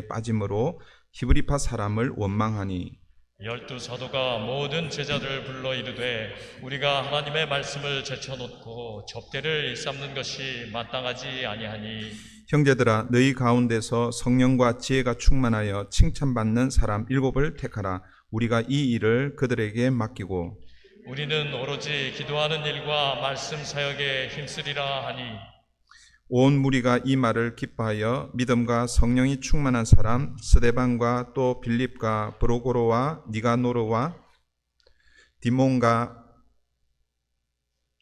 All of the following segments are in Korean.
빠짐으로 히브리파 사람을 원망하니 12 사도가 모든 제자들을 불러 이르되 우리가 하나님의 말씀을 제쳐놓고 접대를 일삼는 것이 마땅하지 아니하니 형제들아 너희 가운데서 성령과 지혜가 충만하여 칭찬받는 사람 7을 택하라. 우리가 이 일을 그들에게 맡기고 우리는 오로지 기도하는 일과 말씀 사역에 힘쓰리라 하니 온 무리가 이 말을 기뻐하여 믿음과 성령이 충만한 사람 스데반과 또 빌립과 브로고로와 니가노르와 디몬과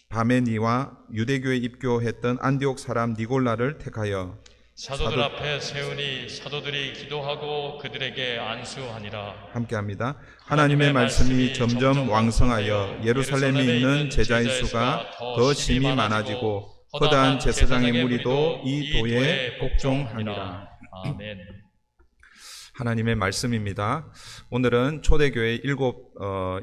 바메니와 유대교에 입교했던 안디옥 사람 니골라를 택하여 사도들 앞에 세우니 사도들이 기도하고 그들에게 안수하니라. 함께합니다. 하나님의 말씀이 점점 왕성하여 예루살렘에 있는 제자의 수가 더 심히 많아지고 허다한 제사장의 무리도 이 도에 복종하니라. 아멘. 하나님의 말씀입니다. 오늘은 초대교회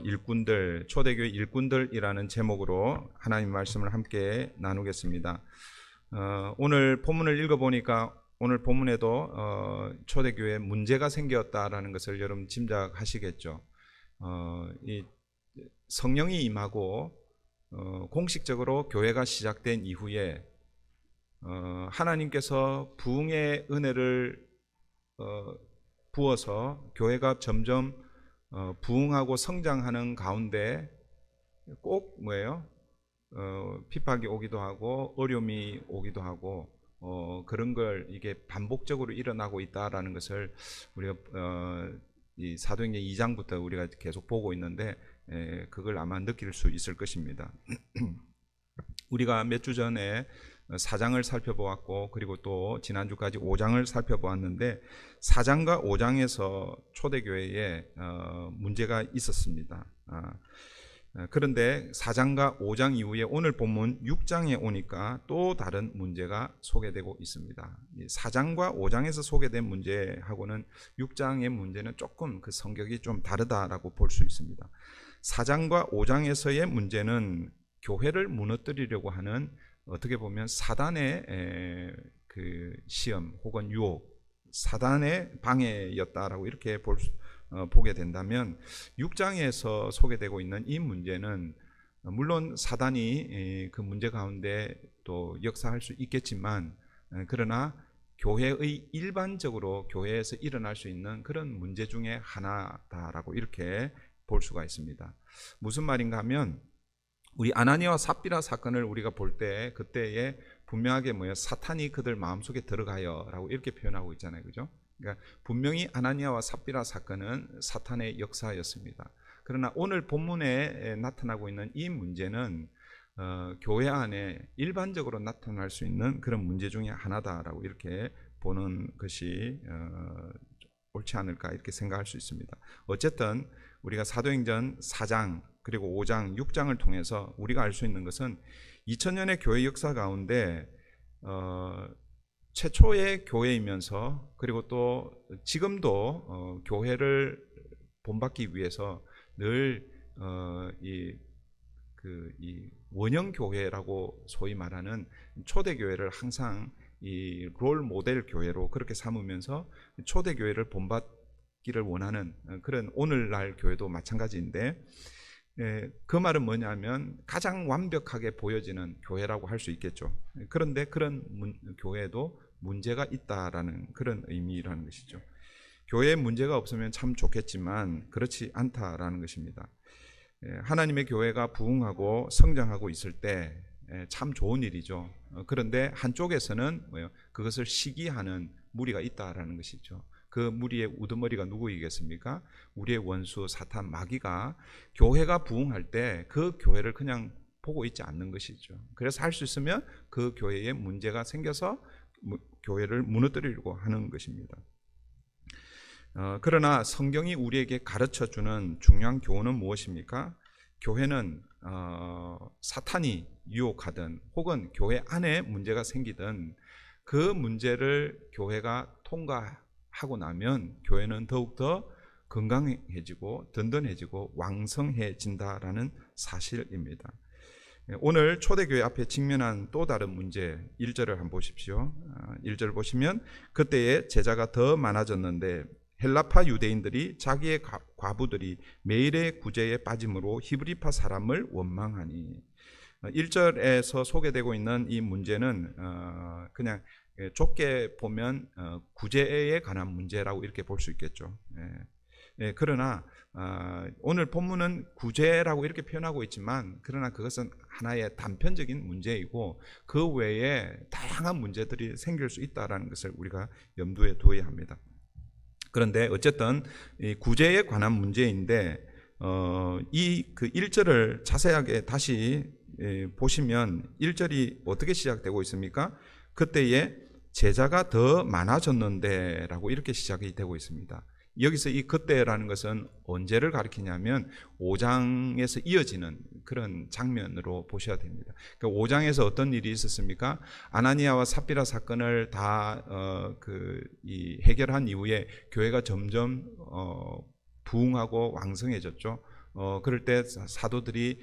일꾼들, 초대교회 일꾼들이라는 제목으로 하나님 말씀을 함께 나누겠습니다. 오늘 본문을 읽어보니까 오늘 본문에도 초대교회에 문제가 생겼다라는 것을 여러분 짐작하시겠죠. 이 성령이 임하고 공식적으로 교회가 시작된 이후에 하나님께서 부흥의 은혜를 부어서 교회가 점점 부흥하고 성장하는 가운데 꼭 뭐예요? 핍박이 오기도 하고 어려움이 오기도 하고 그런 걸 이게 반복적으로 일어나고 있다라는 것을 우리가 이 사도행전 2장부터 우리가 계속 보고 있는데 그걸 아마 느낄 수 있을 것입니다. 우리가 몇 주 전에 4장을 살펴보았고 그리고 또 지난주까지 5장을 살펴보았는데 4장과 5장에서 초대교회에 문제가 있었습니다. 그런데 4장과 5장 이후에 오늘 본문 6장에 오니까 또 다른 문제가 소개되고 있습니다. 4장과 5장에서 소개된 문제하고는 6장의 문제는 조금 그 성격이 좀 다르다라고 볼 수 있습니다. 4장과 5장에서의 문제는 교회를 무너뜨리려고 하는 어떻게 보면 사단의 그 시험 혹은 유혹, 사단의 방해였다라고 이렇게 보게 된다면 6장에서 소개되고 있는 이 문제는 물론 사단이 그 문제 가운데 또 역사할 수 있겠지만 그러나 교회의 일반적으로 교회에서 일어날 수 있는 그런 문제 중에 하나다라고 이렇게 볼 수가 있습니다. 무슨 말인가 하면 우리 아나니아와 삽비라 사건을 우리가 볼 때 그때에 분명하게 뭐예요? 사탄이 그들 마음속에 들어가요라고 이렇게 표현하고 있잖아요. 그죠? 그러니까 분명히 아나니아와 삽비라 사건은 사탄의 역사였습니다. 그러나 오늘 본문에 나타나고 있는 이 문제는 교회 안에 일반적으로 나타날 수 있는 그런 문제 중에 하나다라고 이렇게 보는 것이 옳지 않을까 이렇게 생각할 수 있습니다. 어쨌든 우리가 사도행전 4장 그리고 5장, 6장을 통해서 우리가 알 수 있는 것은 2000년의 교회 역사 가운데 최초의 교회이면서 그리고 또 지금도 교회를 본받기 위해서 늘 이 원형 교회라고 소위 말하는 초대 교회를 항상 이 롤 모델 교회로 그렇게 삼으면서 초대 교회를 본받기를 원하는 그런 오늘날 교회도 마찬가지인데 그 말은 뭐냐면 가장 완벽하게 보여지는 교회라고 할 수 있겠죠. 그런데 그런 교회에도 문제가 있다라는 그런 의미라는 것이죠. 교회에 문제가 없으면 참 좋겠지만 그렇지 않다라는 것입니다. 하나님의 교회가 부흥하고 성장하고 있을 때 참 좋은 일이죠. 그런데 한쪽에서는 그것을 시기하는 무리가 있다라는 것이죠. 그 무리의 우두머리가 누구이겠습니까? 우리의 원수 사탄 마귀가 교회가 부흥할 때 그 교회를 그냥 보고 있지 않는 것이죠. 그래서 할 수 있으면 그 교회에 문제가 생겨서 교회를 무너뜨리려고 하는 것입니다. 그러나 성경이 우리에게 가르쳐주는 중요한 교훈은 무엇입니까? 교회는 사탄이 유혹하든 혹은 교회 안에 문제가 생기든 그 문제를 교회가 통과하고 나면 교회는 더욱더 건강해지고 든든해지고 왕성해진다라는 사실입니다. 오늘 초대교회 앞에 직면한 또 다른 문제 1절을 한번 보십시오. 1절 보시면 그때에 제자가 더 많아졌는데 헬라파 유대인들이 자기의 과부들이 매일의 구제에 빠짐으로 히브리파 사람을 원망하니. 1절에서 소개되고 있는 이 문제는 그냥 좁게 보면 구제에 관한 문제라고 이렇게 볼 수 있겠죠. 그러나 오늘 본문은 구제라고 이렇게 표현하고 있지만 그러나 그것은 하나의 단편적인 문제이고 그 외에 다양한 문제들이 생길 수 있다는 것을 우리가 염두에 두어야 합니다. 그런데 어쨌든 이 구제에 관한 문제인데 이 그 1절을 자세하게 다시 보시면 1절이 어떻게 시작되고 있습니까? 그때에 제자가 더 많아졌는데 라고 이렇게 시작이 되고 있습니다. 여기서 이 그때라는 것은 언제를 가리키냐면 5장에서 이어지는 그런 장면으로 보셔야 됩니다. 그러니까 5장에서 어떤 일이 있었습니까? 아나니아와 삽비라 사건을 다 해결한 이후에 교회가 점점 부흥하고 왕성해졌죠. 그럴 때 사도들이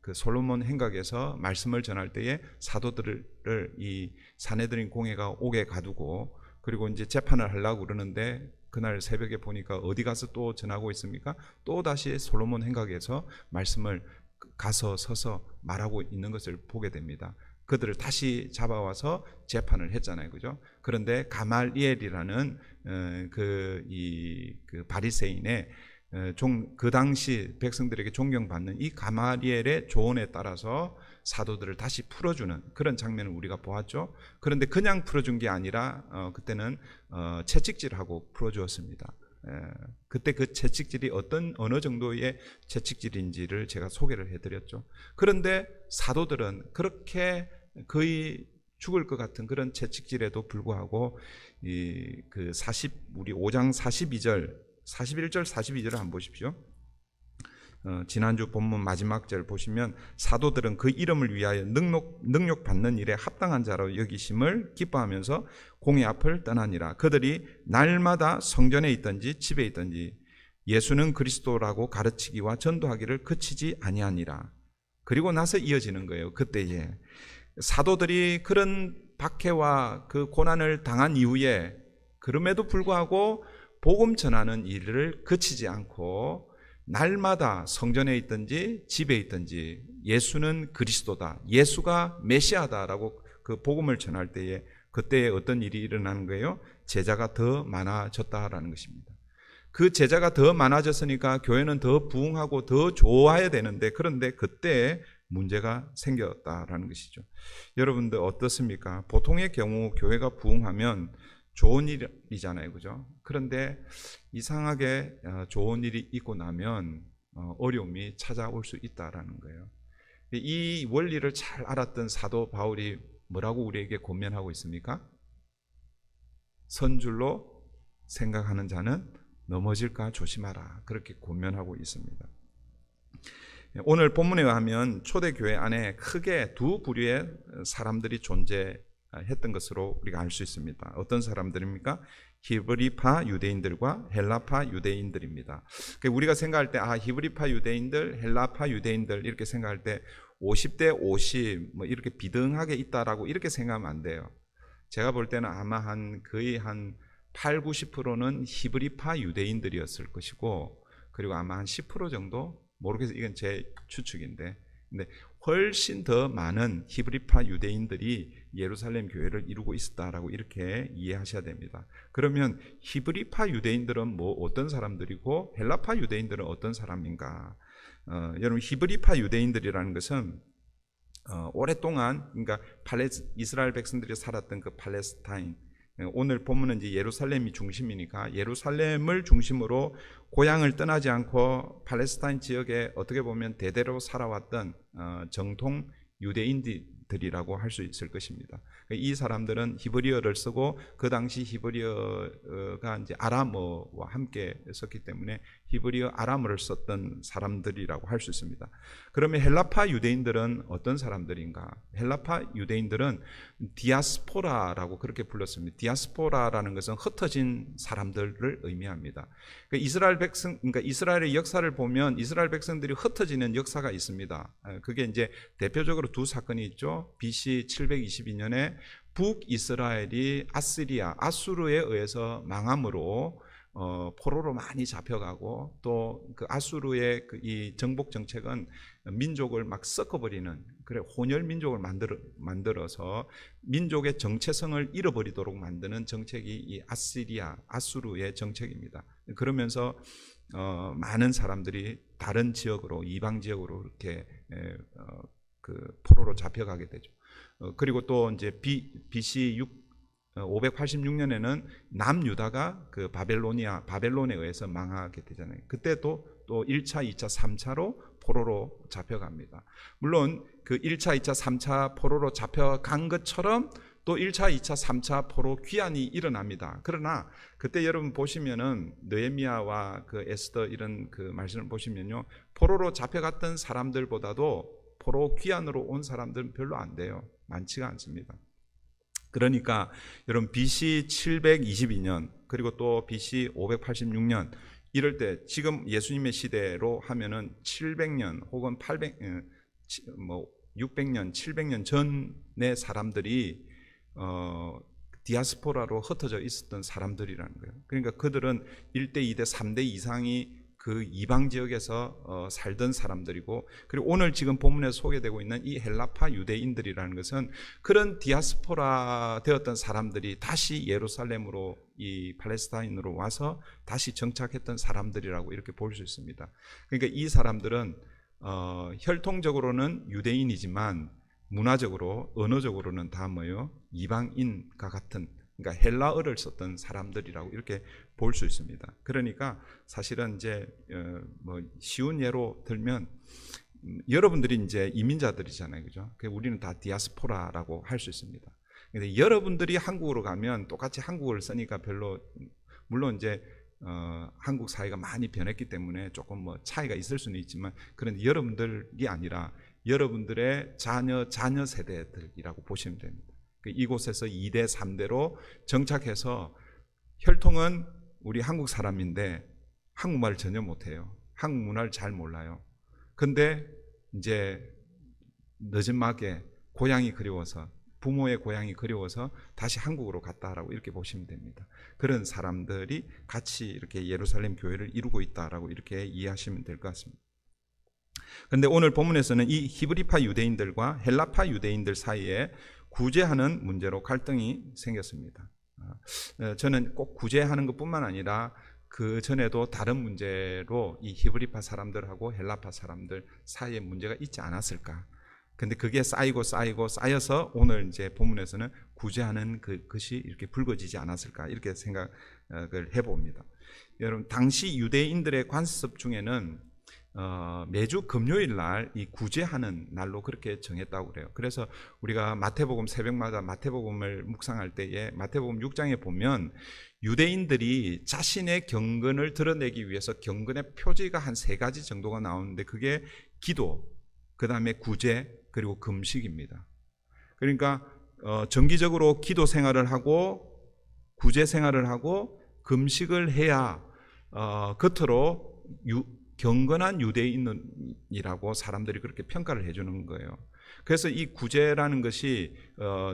그 솔로몬 행각에서 말씀을 전할 때에 사도들을 이 사내들인 공회가 옥에 가두고 그리고 이제 재판을 하려고 그러는데 그날 새벽에 보니까 어디 가서 또 전하고 있습니까? 또 다시 솔로몬 행각에서 말씀을 가서 서서 말하고 있는 것을 보게 됩니다. 그들을 다시 잡아와서 재판을 했잖아요, 그죠? 그런데 가말리엘이라는 그 바리새인의 그 당시 백성들에게 존경받는 이 가말리엘의 조언에 따라서 사도들을 다시 풀어주는 그런 장면을 우리가 보았죠. 그런데 그냥 풀어준 게 아니라 그때는 채찍질하고 풀어주었습니다. 그때 그 채찍질이 어느 정도의 채찍질인지를 제가 소개를 해드렸죠. 그런데 사도들은 그렇게 거의 죽을 것 같은 그런 채찍질에도 불구하고 우리 5장 41절 42절을 한번 보십시오. 지난주 본문 마지막 절 보시면 사도들은 그 이름을 위하여 능욕받는 일에 합당한 자로 여기심을 기뻐하면서 공회 앞을 떠나니라. 그들이 날마다 성전에 있든지 집에 있든지 예수는 그리스도라고 가르치기와 전도하기를 그치지 아니하니라. 그리고 나서 이어지는 거예요. 그때에 사도들이 그런 박해와 그 고난을 당한 이후에 그럼에도 불구하고 복음 전하는 일을 그치지 않고 날마다 성전에 있든지 집에 있든지 예수는 그리스도다, 예수가 메시아다라고 그 복음을 전할 때에 그때에 어떤 일이 일어나는 거예요? 제자가 더 많아졌다라는 것입니다. 그 제자가 더 많아졌으니까 교회는 더 부흥하고 더 좋아야 되는데 그런데 그때 문제가 생겼다라는 것이죠. 여러분들 어떻습니까? 보통의 경우 교회가 부흥하면 좋은 일이잖아요, 그죠? 그런데 이상하게 좋은 일이 있고 나면 어려움이 찾아올 수 있다라는 거예요. 이 원리를 잘 알았던 사도 바울이 뭐라고 우리에게 권면하고 있습니까? 선줄로 생각하는 자는 넘어질까 조심하라, 그렇게 권면하고 있습니다. 오늘 본문에 의하면 초대교회 안에 크게 두 부류의 사람들이 존재했던 것으로 우리가 알 수 있습니다. 어떤 사람들입니까? 히브리파 유대인들과 헬라파 유대인들입니다. 우리가 생각할 때 히브리파 유대인들, 헬라파 유대인들 이렇게 생각할 때 50대 50 뭐 이렇게 비등하게 있다라고 이렇게 생각하면 안 돼요. 제가 볼 때는 아마 거의 8, 90%는 히브리파 유대인들이었을 것이고 그리고 아마 10% 정도, 모르겠어요. 이건 제 추측인데, 근데 훨씬 더 많은 히브리파 유대인들이 예루살렘 교회를 이루고 있었다라고 이렇게 이해하셔야 됩니다. 그러면 히브리파 유대인들은 어떤 사람들이고 헬라파 유대인들은 어떤 사람인가? 여러분, 히브리파 유대인들이라는 것은 오랫동안 그러니까 이스라엘 백성들이 살았던 그 팔레스타인, 오늘 본문은 이제 예루살렘이 중심이니까 예루살렘을 중심으로 고향을 떠나지 않고 팔레스타인 지역에 어떻게 보면 대대로 살아왔던 정통 유대인들이라고 할 수 있을 것입니다. 이 사람들은 히브리어를 쓰고 그 당시 히브리어가 이제 아람어와 함께 썼기 때문에 히브리어 아람어를 썼던 사람들이라고 할 수 있습니다. 그러면 헬라파 유대인들은 어떤 사람들인가? 헬라파 유대인들은 디아스포라라고 그렇게 불렀습니다. 디아스포라라는 것은 흩어진 사람들을 의미합니다. 그러니까 이스라엘의 역사를 보면 이스라엘 백성들이 흩어지는 역사가 있습니다. 그게 이제 대표적으로 두 사건이 있죠. BC 722년에 북이스라엘이 아수르에 의해서 망함으로 포로로 많이 잡혀가고 또 그 아수르의 이 정복 정책은 민족을 막 섞어버리는 그래 혼혈 민족을 만들어서 민족의 정체성을 잃어버리도록 만드는 정책이 이 아수르의 정책입니다. 그러면서 많은 사람들이 다른 지역으로 이방 지역으로 이렇게 그 포로로 잡혀가게 되죠. 그리고 또 이제 BC 586년에는 남유다가 그 바벨론에 의해서 망하게 되잖아요. 그때도 또 1차, 2차, 3차로 포로로 잡혀갑니다. 물론 그 1차, 2차, 3차 포로로 잡혀간 것처럼 또 1차, 2차, 3차 포로 귀환이 일어납니다. 그러나 그때 여러분 보시면은 느헤미야와 그 에스더 이런 그 말씀을 보시면요. 포로로 잡혀갔던 사람들보다도 포로 귀환으로 온 사람들은 별로 안 돼요. 많지가 않습니다. 그러니까 여러분 BC 722년 그리고 또 BC 586년 이럴 때 지금 예수님의 시대로 하면은 700년 혹은 600년, 700년 전의 사람들이 디아스포라로 흩어져 있었던 사람들이라는 거예요. 그러니까 그들은 1대, 2대, 3대 이상이 그 이방 지역에서 살던 사람들이고 그리고 오늘 지금 본문에 소개되고 있는 이 헬라파 유대인들이라는 것은 그런 디아스포라 되었던 사람들이 다시 예루살렘으로 이 팔레스타인으로 와서 다시 정착했던 사람들이라고 이렇게 볼 수 있습니다. 그러니까 이 사람들은 혈통적으로는 유대인이지만 문화적으로 언어적으로는 다 뭐예요? 이방인과 같은 그러니까 헬라어를 썼던 사람들이라고 이렇게 볼 수 있습니다. 그러니까 사실은 이제 뭐 쉬운 예로 들면 여러분들이 이제 이민자들이잖아요, 그죠? 우리는 다 디아스포라라고 할 수 있습니다. 근데 여러분들이 한국으로 가면 똑같이 한국어를 쓰니까 별로 물론 이제 한국 사회가 많이 변했기 때문에 조금 뭐 차이가 있을 수는 있지만 그런데 여러분들이 아니라 여러분들의 자녀 세대들이라고 보시면 됩니다. 이곳에서 2대, 3대로 정착해서 혈통은 우리 한국 사람인데 한국말을 전혀 못해요. 한국 문화를 잘 몰라요. 근데 이제 늦은막에 고향이 그리워서 부모의 고향이 그리워서 다시 한국으로 갔다라고 이렇게 보시면 됩니다. 그런 사람들이 같이 이렇게 예루살렘 교회를 이루고 있다라고 이렇게 이해하시면 될 것 같습니다. 그런데 오늘 본문에서는 이 히브리파 유대인들과 헬라파 유대인들 사이에 구제하는 문제로 갈등이 생겼습니다. 저는 꼭 구제하는 것뿐만 아니라 그 전에도 다른 문제로 이 히브리파 사람들하고 헬라파 사람들 사이에 문제가 있지 않았을까? 근데 그게 쌓여서 오늘 이제 본문에서는 구제하는 그것이 이렇게 불거지지 않았을까? 이렇게 생각을 해봅니다. 여러분, 당시 유대인들의 관습 중에는 매주 금요일 날 이 구제하는 날로 그렇게 정했다고 그래요. 그래서 우리가 마태복음 새벽마다 마태복음을 묵상할 때에 마태복음 6장에 보면 유대인들이 자신의 경건을 드러내기 위해서 경건의 표지가 한 3가지 정도가 나오는데 그게 기도, 그 다음에 구제, 그리고 금식입니다. 그러니까 정기적으로 기도 생활을 하고 구제 생활을 하고 금식을 해야 겉으로 경건한 유대인이라고 사람들이 그렇게 평가를 해주는 거예요. 그래서 이 구제라는 것이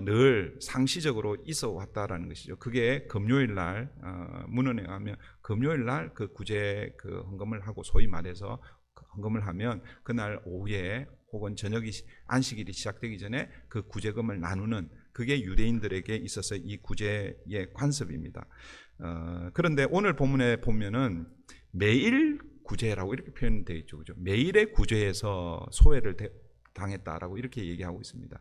늘 상시적으로 있어 왔다라는 것이죠. 그게 금요일 날 문헌에 가면 금요일 날 그 구제 그 헌금을 하고 소위 말해서 헌금을 하면 그날 오후에 혹은 저녁이 안식일이 시작되기 전에 그 구제금을 나누는 그게 유대인들에게 있어서 이 구제의 관습입니다. 그런데 오늘 본문에 보면은 매일 구제라고 이렇게 표현되어 있죠. 그죠? 매일의 구제에서 소외를 당했다라고 이렇게 얘기하고 있습니다.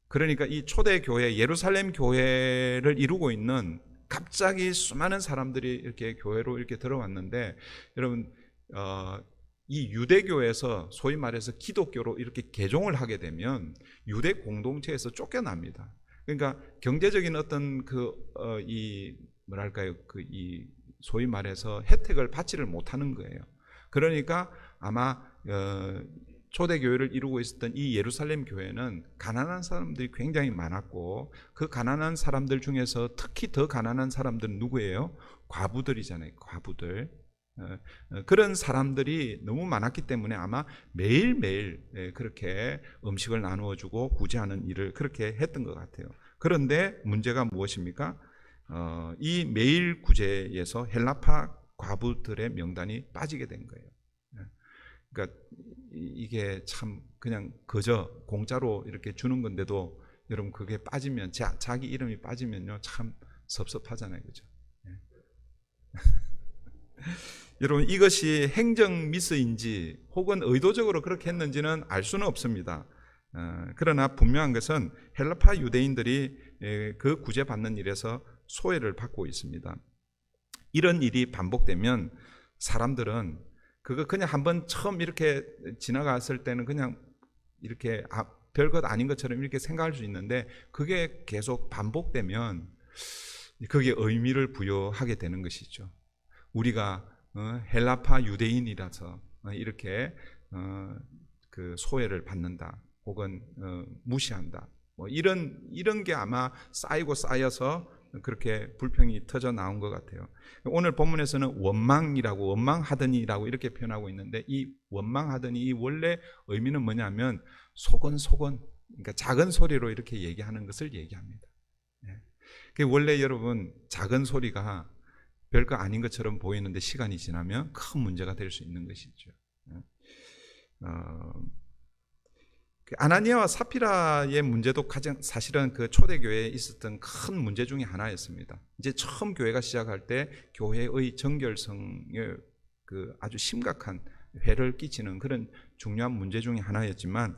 그러니까 이 초대교회, 예루살렘 교회를 이루고 있는 갑자기 수많은 사람들이 이렇게 교회로 이렇게 들어왔는데 여러분, 이 유대교에서 소위 말해서 기독교로 이렇게 개종을 하게 되면 유대 공동체에서 쫓겨납니다. 그러니까 경제적인 어떤 이 뭐랄까요, 이 소위 말해서 혜택을 받지를 못하는 거예요. 그러니까 아마 초대교회를 이루고 있었던 이 예루살렘 교회는 가난한 사람들이 굉장히 많았고, 그 가난한 사람들 중에서 특히 더 가난한 사람들은 누구예요? 과부들이잖아요. 과부들. 그런 사람들이 너무 많았기 때문에 아마 매일매일 그렇게 음식을 나누어주고 구제하는 일을 그렇게 했던 것 같아요. 그런데 문제가 무엇입니까? 이 매일 구제에서 헬라파 과부들의 명단이 빠지게 된 거예요. 그러니까 이게 참 그냥 그저 공짜로 이렇게 주는 건데도 여러분 그게 빠지면 자기 이름이 빠지면요 참 섭섭하잖아요, 그죠? 여러분 이것이 행정 미스인지 혹은 의도적으로 그렇게 했는지는 알 수는 없습니다. 그러나 분명한 것은 헬라파 유대인들이 그 구제받는 일에서 소외를 받고 있습니다. 이런 일이 반복되면 사람들은 그거 그냥 한번 처음 이렇게 지나갔을 때는 그냥 이렇게 별것 아닌 것처럼 이렇게 생각할 수 있는데, 그게 계속 반복되면 그게 의미를 부여하게 되는 것이죠. 우리가 헬라파 유대인이라서 이렇게 그 소외를 받는다 혹은 무시한다, 뭐 이런 게 아마 쌓이고 쌓여서 그렇게 불평이 터져 나온 것 같아요. 오늘 본문에서는 원망하더니라고 이렇게 표현하고 있는데, 이 원망하더니 이 원래 의미는 뭐냐면 소곤소곤, 그러니까 작은 소리로 이렇게 얘기하는 것을 얘기합니다. 원래 여러분 작은 소리가 별거 아닌 것처럼 보이는데 시간이 지나면 큰 문제가 될 수 있는 것이죠. 아나니아와 사피라의 문제도 가장 사실은 그 초대교회에 있었던 큰 문제 중에 하나였습니다. 이제 처음 교회가 시작할 때 교회의 정결성에 그 아주 심각한 해를 끼치는 그런 중요한 문제 중에 하나였지만,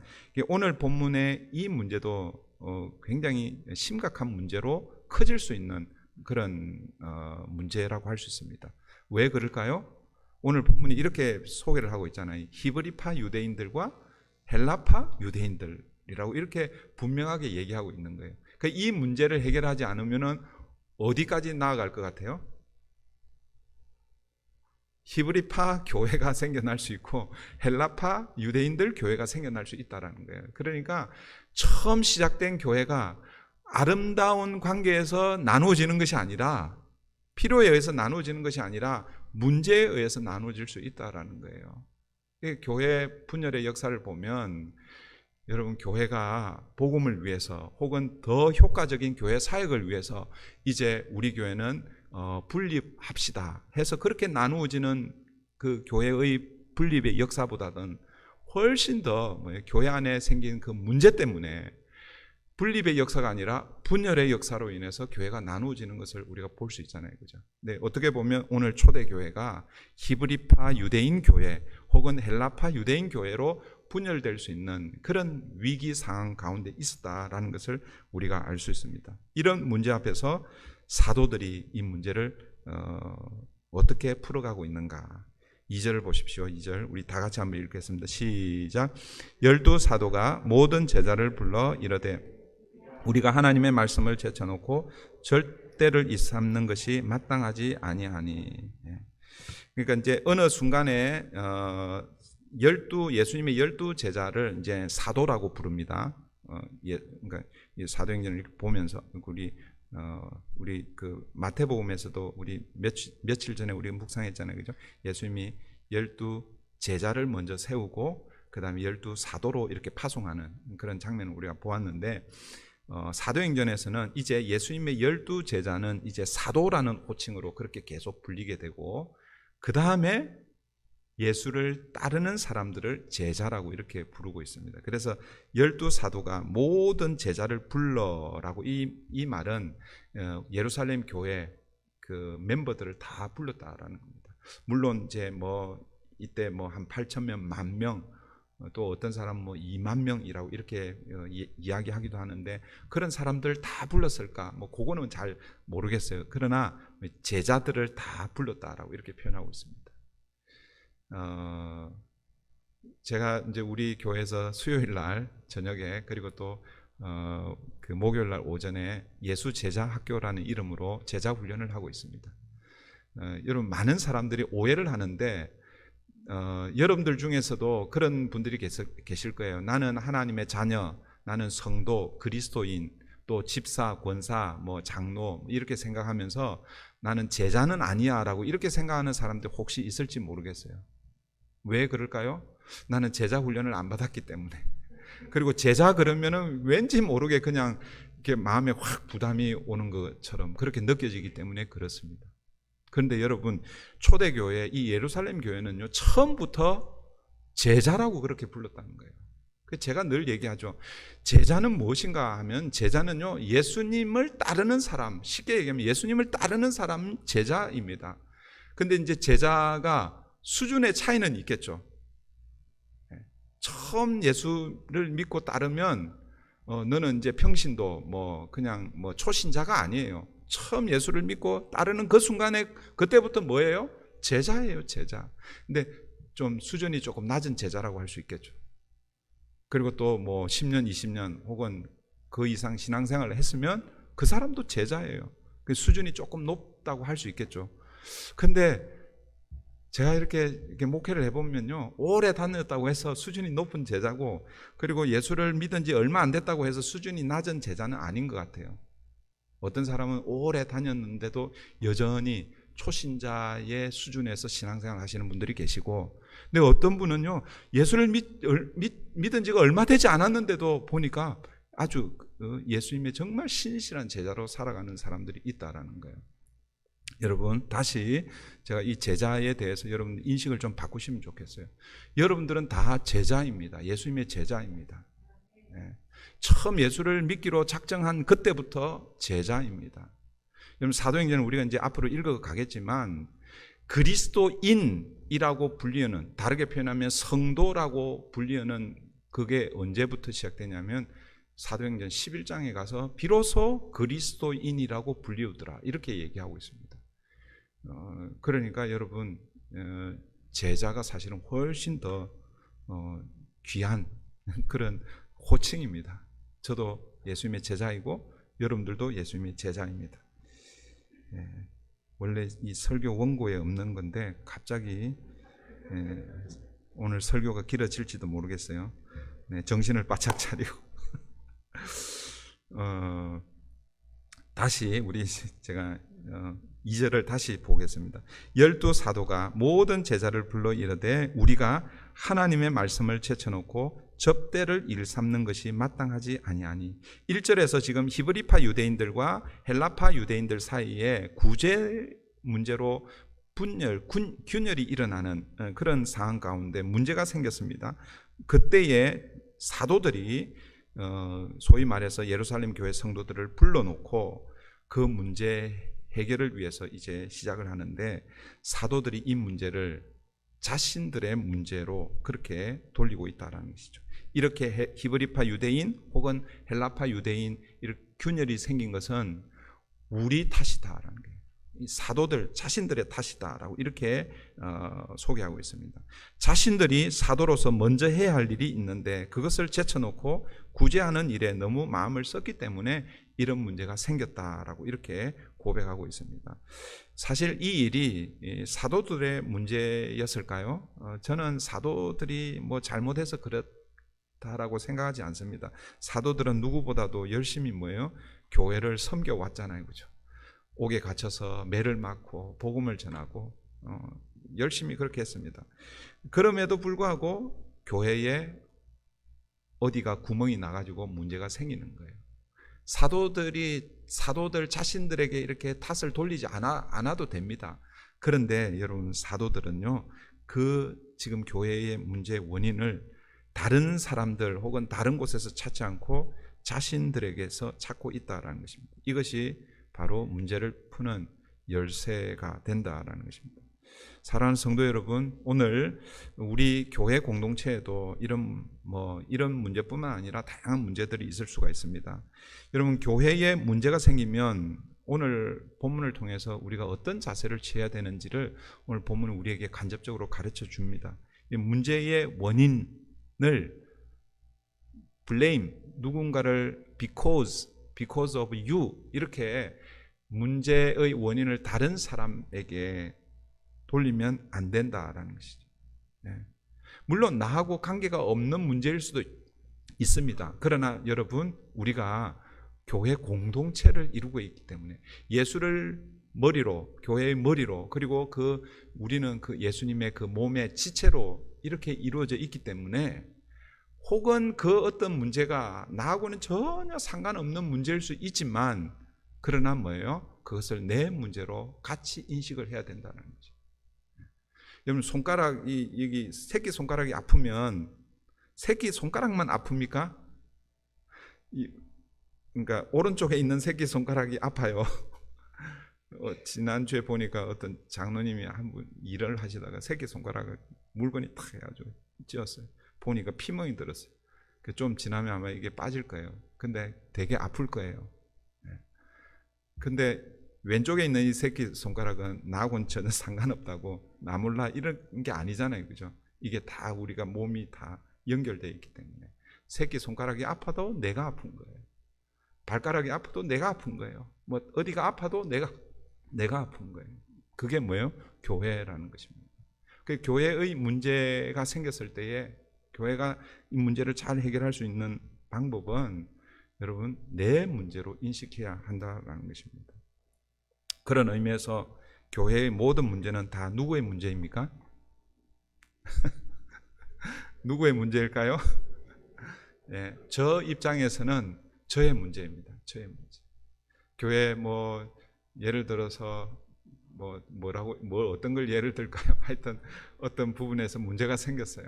오늘 본문의 이 문제도 굉장히 심각한 문제로 커질 수 있는 그런 문제라고 할 수 있습니다. 왜 그럴까요? 오늘 본문이 이렇게 소개를 하고 있잖아요. 히브리파 유대인들과 헬라파 유대인들이라고 이렇게 분명하게 얘기하고 있는 거예요. 그러니까 이 문제를 해결하지 않으면 어디까지 나아갈 것 같아요? 히브리파 교회가 생겨날 수 있고 헬라파 유대인들 교회가 생겨날 수 있다는 거예요. 그러니까 처음 시작된 교회가 아름다운 관계에서 나누어지는 것이 아니라, 필요에 의해서 나누어지는 것이 아니라 문제에 의해서 나누어질 수 있다는 거예요. 교회 분열의 역사를 보면 여러분, 교회가 복음을 위해서 혹은 더 효과적인 교회 사역을 위해서 이제 우리 교회는 분립합시다 해서 그렇게 나누어지는 그 교회의 분립의 역사보다는 훨씬 더 교회 안에 생긴 그 문제 때문에 분립의 역사가 아니라 분열의 역사로 인해서 교회가 나누어지는 것을 우리가 볼 수 있잖아요, 그죠? 네, 어떻게 보면 오늘 초대교회가 히브리파 유대인 교회 혹은 헬라파 유대인 교회로 분열될 수 있는 그런 위기 상황 가운데 있었다라는 것을 우리가 알 수 있습니다. 이런 문제 앞에서 사도들이 이 문제를 어떻게 풀어가고 있는가? 2절을 보십시오. 2절 우리 다 같이 한번 읽겠습니다. 시작. 12사도가 모든 제자를 불러 이르되 우리가 하나님의 말씀을 제쳐놓고 절대를 일삼는 것이 마땅하지 아니하니. 그러니까 이제 어느 순간에 예수님의 12제자를 이제 사도라고 부릅니다. 그러니까 사도행전을 보면서 우리 그 마태복음에서도 우리 며칠 전에 우리 묵상했잖아요, 그죠? 예수님이 12제자를 먼저 세우고 그 다음에 12사도로 이렇게 파송하는 그런 장면을 우리가 보았는데, 사도행전에서는 이제 예수님의 12제자는 이제 사도라는 호칭으로 그렇게 계속 불리게 되고, 그 다음에 예수를 따르는 사람들을 제자라고 이렇게 부르고 있습니다. 그래서 12사도가 모든 제자를 불러라고 이 말은 예루살렘 교회 그 멤버들을 다 불렀다라는 겁니다. 물론 이제 이때 한 8,000명, 10,000명, 또 어떤 사람은 2만 명이라고 이렇게 이야기하기도 하는데, 그런 사람들 다 불렀을까? 그거는 잘 모르겠어요. 그러나 제자들을 다 불렀다라고 이렇게 표현하고 있습니다. 제가 이제 우리 교회에서 수요일 날 저녁에 그리고 또 그 목요일 날 오전에 예수 제자 학교라는 이름으로 제자 훈련을 하고 있습니다. 여러분 많은 사람들이 오해를 하는데 여러분들 중에서도 그런 분들이 계실 거예요. 나는 하나님의 자녀, 나는 성도, 그리스도인, 또 집사, 권사, 뭐 장로 이렇게 생각하면서 나는 제자는 아니야라고 이렇게 생각하는 사람들 혹시 있을지 모르겠어요. 왜 그럴까요? 나는 제자 훈련을 안 받았기 때문에. 그리고 제자 그러면은 왠지 모르게 그냥 이렇게 마음에 확 부담이 오는 것처럼 그렇게 느껴지기 때문에 그렇습니다. 그런데 여러분, 초대교회, 이 예루살렘 교회는요, 처음부터 제자라고 그렇게 불렀다는 거예요. 제가 늘 얘기하죠. 제자는 무엇인가 하면, 제자는요, 예수님을 따르는 사람, 쉽게 얘기하면 예수님을 따르는 사람은 제자입니다. 근데 이제 제자가 수준의 차이는 있겠죠. 처음 예수를 믿고 따르면, 너는 이제 평신도, 뭐, 그냥 뭐 초신자가 아니에요. 처음 예수를 믿고 따르는 그 순간에 그때부터 뭐예요? 제자예요, 제자. 근데 좀 수준이 조금 낮은 제자라고 할 수 있겠죠. 그리고 또 뭐 10년, 20년 혹은 그 이상 신앙생활을 했으면 그 사람도 제자예요. 그 수준이 조금 높다고 할 수 있겠죠. 근데 제가 이렇게 목회를 해보면요, 오래 다녔다고 해서 수준이 높은 제자고, 그리고 예수를 믿은 지 얼마 안 됐다고 해서 수준이 낮은 제자는 아닌 것 같아요. 어떤 사람은 오래 다녔는데도 여전히 초신자의 수준에서 신앙생활 하시는 분들이 계시고, 근데 어떤 분은요, 예수를 믿은 지가 얼마 되지 않았는데도 보니까 아주 예수님의 정말 신실한 제자로 살아가는 사람들이 있다라는 거예요. 여러분, 다시 제가 이 제자에 대해서 여러분 인식을 좀 바꾸시면 좋겠어요. 여러분들은 다 제자입니다. 예수님의 제자입니다. 네. 처음 예수를 믿기로 작정한 그때부터 제자입니다. 여러분, 사도행전은 우리가 이제 앞으로 읽어 가겠지만, 그리스도인이라고 불리는, 다르게 표현하면 성도라고 불리는, 그게 언제부터 시작되냐면 사도행전 11장에 가서 비로소 그리스도인이라고 불리우더라, 이렇게 얘기하고 있습니다. 그러니까 여러분, 제자가 사실은 훨씬 더 귀한 그런 호칭입니다. 저도 예수님의 제자이고 여러분들도 예수님의 제자입니다. 원래 이 설교 원고에 없는 건데 갑자기 오늘 설교가 길어질지도 모르겠어요. 정신을 바짝 차리고 다시 제가 2절을 다시 보겠습니다. 12사도가 모든 제자를 불러 이르되 우리가 하나님의 말씀을 제쳐놓고 접대를 일삼는 것이 마땅하지 아니하니. 1절에서 지금 히브리파 유대인들과 헬라파 유대인들 사이에 구제 문제로 균열이 일어나는 그런 상황 가운데 문제가 생겼습니다. 그때에 사도들이 소위 말해서 예루살렘 교회 성도들을 불러놓고 그 문제 해결을 위해서 이제 시작을 하는데, 사도들이 이 문제를 자신들의 문제로 그렇게 돌리고 있다는 것이죠. 이렇게 히브리파 유대인 혹은 헬라파 유대인 이렇게 균열이 생긴 것은 우리 탓이다라는 거예요. 이 사도들 자신들의 탓이다라고 이렇게 소개하고 있습니다. 자신들이 사도로서 먼저 해야 할 일이 있는데 그것을 제쳐놓고 구제하는 일에 너무 마음을 썼기 때문에 이런 문제가 생겼다라고 이렇게 고백하고 있습니다. 사실 이 일이 사도들의 문제였을까요? 저는 사도들이 뭐 잘못해서 그렇다라고 생각하지 않습니다. 사도들은 누구보다도 열심히 교회를 섬겨왔잖아요, 그죠? 옥에 갇혀서 매를 맞고 복음을 전하고 열심히 그렇게 했습니다. 그럼에도 불구하고 교회에 어디가 구멍이 나가지고 문제가 생기는 거예요. 사도들 자신들에게 이렇게 탓을 돌리지 않아도 됩니다. 그런데 여러분, 사도들은요, 그 지금 교회의 문제의 원인을 다른 사람들 혹은 다른 곳에서 찾지 않고 자신들에게서 찾고 있다라는 것입니다. 이것이 바로 문제를 푸는 열쇠가 된다라는 것입니다. 사랑하는 성도 여러분, 오늘 우리 교회 공동체에도 이런 문제뿐만 아니라 다양한 문제들이 있을 수가 있습니다. 여러분, 교회에 문제가 생기면 오늘 본문을 통해서 우리가 어떤 자세를 취해야 되는지를 오늘 본문은 우리에게 간접적으로 가르쳐 줍니다. 이 문제의 원인을 blame, 누군가를 because of you 이렇게 문제의 원인을 다른 사람에게 돌리면 안 된다라는 것이죠. 네. 물론 나하고 관계가 없는 문제일 수도 있습니다. 그러나 여러분, 우리가 교회 공동체를 이루고 있기 때문에 예수를 머리로, 교회의 머리로, 그리고 우리는 그 예수님의 그 몸의 지체로 이렇게 이루어져 있기 때문에, 혹은 그 어떤 문제가 나하고는 전혀 상관없는 문제일 수 있지만, 그러나 뭐예요? 그것을 내 문제로 같이 인식을 해야 된다는 거죠. 여러분, 여기 새끼 손가락이 아프면 새끼 손가락만 아픕니까? 그러니까 오른쪽에 있는 새끼 손가락이 아파요. 지난주에 보니까 어떤 장로님이 한 분 일을 하시다가 새끼 손가락을 물건이 탁 해가지고 찧었어요. 보니까 피멍이 들었어요. 좀 지나면 아마 이게 빠질 거예요. 근데 되게 아플 거예요. 근데 왼쪽에 있는 이 새끼 손가락은 나하고는 전혀 상관없다고, 나 몰라 이런 게 아니잖아요. 그죠? 이게 다 우리가 몸이 다 연결되어 있기 때문에 새끼 손가락이 아파도 내가 아픈 거예요. 발가락이 아파도 내가 아픈 거예요. 뭐 어디가 아파도 내가 아픈 거예요. 그게 뭐예요? 교회라는 것입니다. 그 교회의 문제가 생겼을 때에 교회가 이 문제를 잘 해결할 수 있는 방법은 여러분, 내 문제로 인식해야 한다는 것입니다. 그런 의미에서 교회의 모든 문제는 다 누구의 문제입니까? 누구의 문제일까요? 네, 저 입장에서는 저의 문제입니다. 저의 문제. 교회 예를 들어서 어떤 걸 예를 들까요? 하여튼 어떤 부분에서 문제가 생겼어요.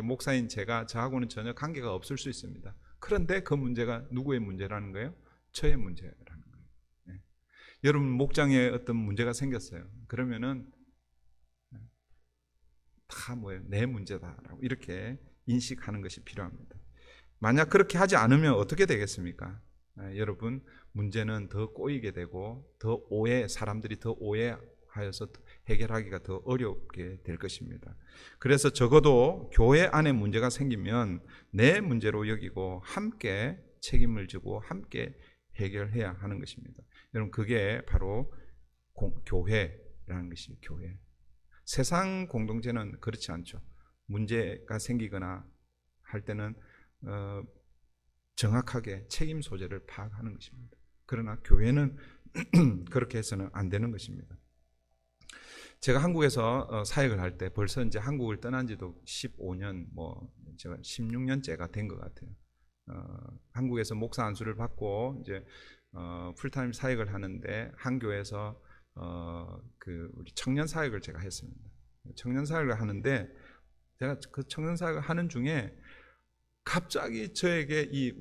목사인 제가 저하고는 전혀 관계가 없을 수 있습니다. 그런데 그 문제가 누구의 문제라는 거예요? 저의 문제라는 거예요. 네. 여러분, 목장에 어떤 문제가 생겼어요. 그러면은 다 내 문제다라고 이렇게 인식하는 것이 필요합니다. 만약 그렇게 하지 않으면 어떻게 되겠습니까? 여러분, 문제는 더 꼬이게 되고 사람들이 더 오해하여서 해결하기가 더 어렵게 될 것입니다. 그래서 적어도 교회 안에 문제가 생기면 내 문제로 여기고 함께 책임을 지고 함께 해결해야 하는 것입니다. 여러분, 그게 바로 교회라는 것이에요. 교회. 세상 공동체는 그렇지 않죠. 문제가 생기거나 할 때는 정확하게 책임 소재를 파악하는 것입니다. 그러나 교회는 그렇게 해서는 안 되는 것입니다. 제가 한국에서 사역을 할 때, 벌써 이제 한국을 떠난 지도 15년, 제가 16년째가 된 것 같아요. 한국에서 목사 안수를 받고 이제 풀타임 사역을 하는데, 한 교회에서 우리 청년 사역을 제가 했습니다. 청년 사역을 하는데, 제가 그 청년 사역을 하는 중에 갑자기 저에게 이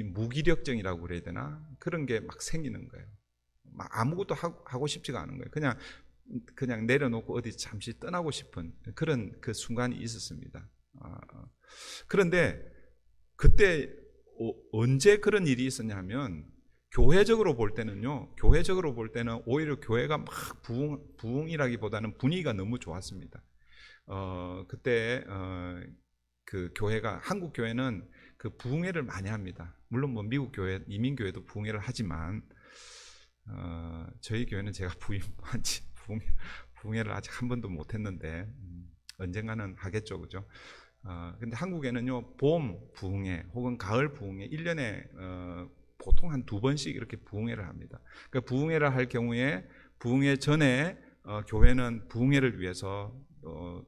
무기력증이라고 그래야 되나? 그런 게 막 생기는 거예요. 막 아무것도 하고 싶지가 않은 거예요. 그냥 내려놓고 어디 잠시 떠나고 싶은 그런 그 순간이 있었습니다. 그런데 그때 언제 그런 일이 있었냐면, 교회적으로 볼 때는 오히려 교회가 막 부흥이라기보다는 분위기가 너무 좋았습니다. 그때 그 교회가, 한국 교회는 그 부흥회를 많이 합니다. 물론 미국 교회, 이민 교회도 부흥회를 하지만 저희 교회는 제가 부임한 지 부흥회를 아직 한 번도 못 했는데 언젠가는 하겠죠, 그죠? 근데 한국에는요, 봄 부흥회 혹은 가을 부흥회 1년에 보통 한 2번씩 이렇게 부흥회를 합니다. 그러니까 부흥회를 할 경우에 부흥회 전에 교회는 부흥회를 위해서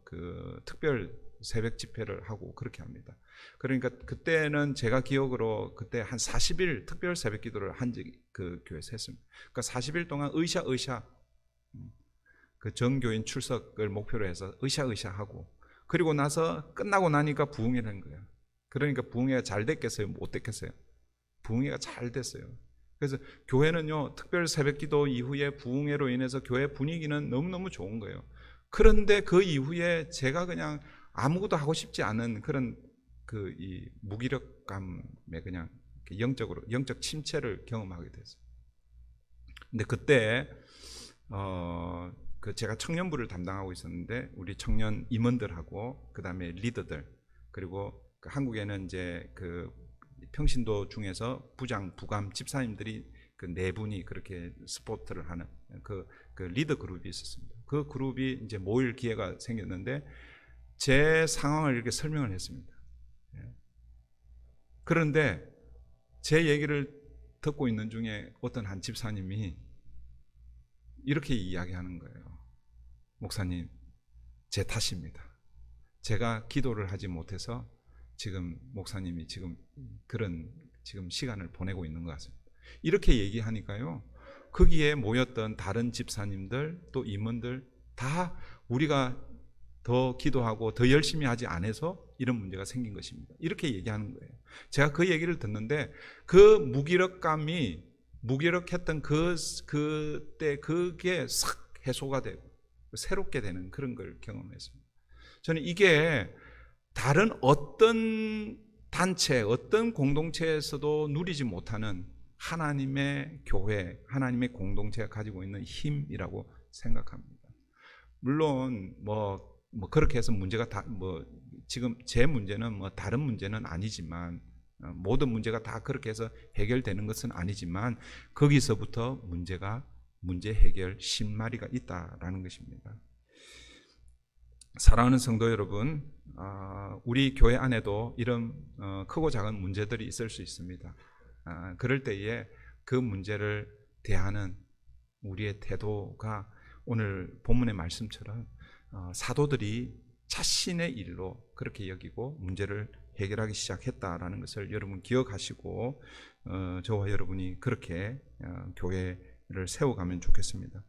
그 특별 새벽 집회를 하고 그렇게 합니다. 그러니까 그때는 제가 기억으로 그때 한 40일 특별 새벽 기도를 한 적이 그 교회에서 했습니다. 그러니까 40일 동안 의샤 그 정교인 출석을 목표로 해서 의샤 하고, 그리고 나서 끝나고 나니까 부흥회를 한 거예요. 그러니까 부흥회가 잘 됐겠어요? 못 됐겠어요? 부흥회가 잘 됐어요. 그래서 교회는요, 특별 새벽 기도 이후에 부흥회로 인해서 교회 분위기는 너무너무 좋은 거예요. 그런데 그 이후에 제가 그냥 아무것도 하고 싶지 않은 그런 이 무기력감에 그냥 영적 침체를 경험하게 됐어요. 근데 그때 그 제가 청년부를 담당하고 있었는데 우리 청년 임원들하고 그다음에 리더들 그리고 그 한국에는 이제 그 평신도 중에서 부장, 부감, 집사님들이 그 네 분이 그렇게 스포트를 하는 그 리더 그룹이 있었습니다. 그 그룹이 이제 모일 기회가 생겼는데 제 상황을 이렇게 설명을 했습니다. 그런데 제 얘기를 듣고 있는 중에 어떤 한 집사님이 이렇게 이야기하는 거예요. 목사님, 제 탓입니다. 제가 기도를 하지 못해서 지금 목사님이 지금 그런 지금 시간을 보내고 있는 것 같습니다. 이렇게 얘기하니까요. 거기에 모였던 다른 집사님들 또 임원들 다 우리가 더 기도하고 더 열심히 하지 않아서 이런 문제가 생긴 것입니다. 이렇게 얘기하는 거예요. 제가 그 얘기를 듣는데 그 무기력했던 그때 그게 싹 해소가 되고 새롭게 되는 그런 걸 경험했습니다. 저는 이게 다른 어떤 단체, 어떤 공동체에서도 누리지 못하는 하나님의 교회, 하나님의 공동체가 가지고 있는 힘이라고 생각합니다. 물론 그렇게 해서 문제가 지금 제 문제는 다른 문제는 아니지만 모든 문제가 다 그렇게 해서 해결되는 것은 아니지만 거기서부터 문제 해결 신마리가 있다라는 것입니다. 사랑하는 성도 여러분, 우리 교회 안에도 이런 크고 작은 문제들이 있을 수 있습니다. 그럴 때에 그 문제를 대하는 우리의 태도가 오늘 본문의 말씀처럼 사도들이 자신의 일로 그렇게 여기고 문제를 해결하기 시작했다라는 것을 여러분 기억하시고 저와 여러분이 그렇게 교회를 세워가면 좋겠습니다.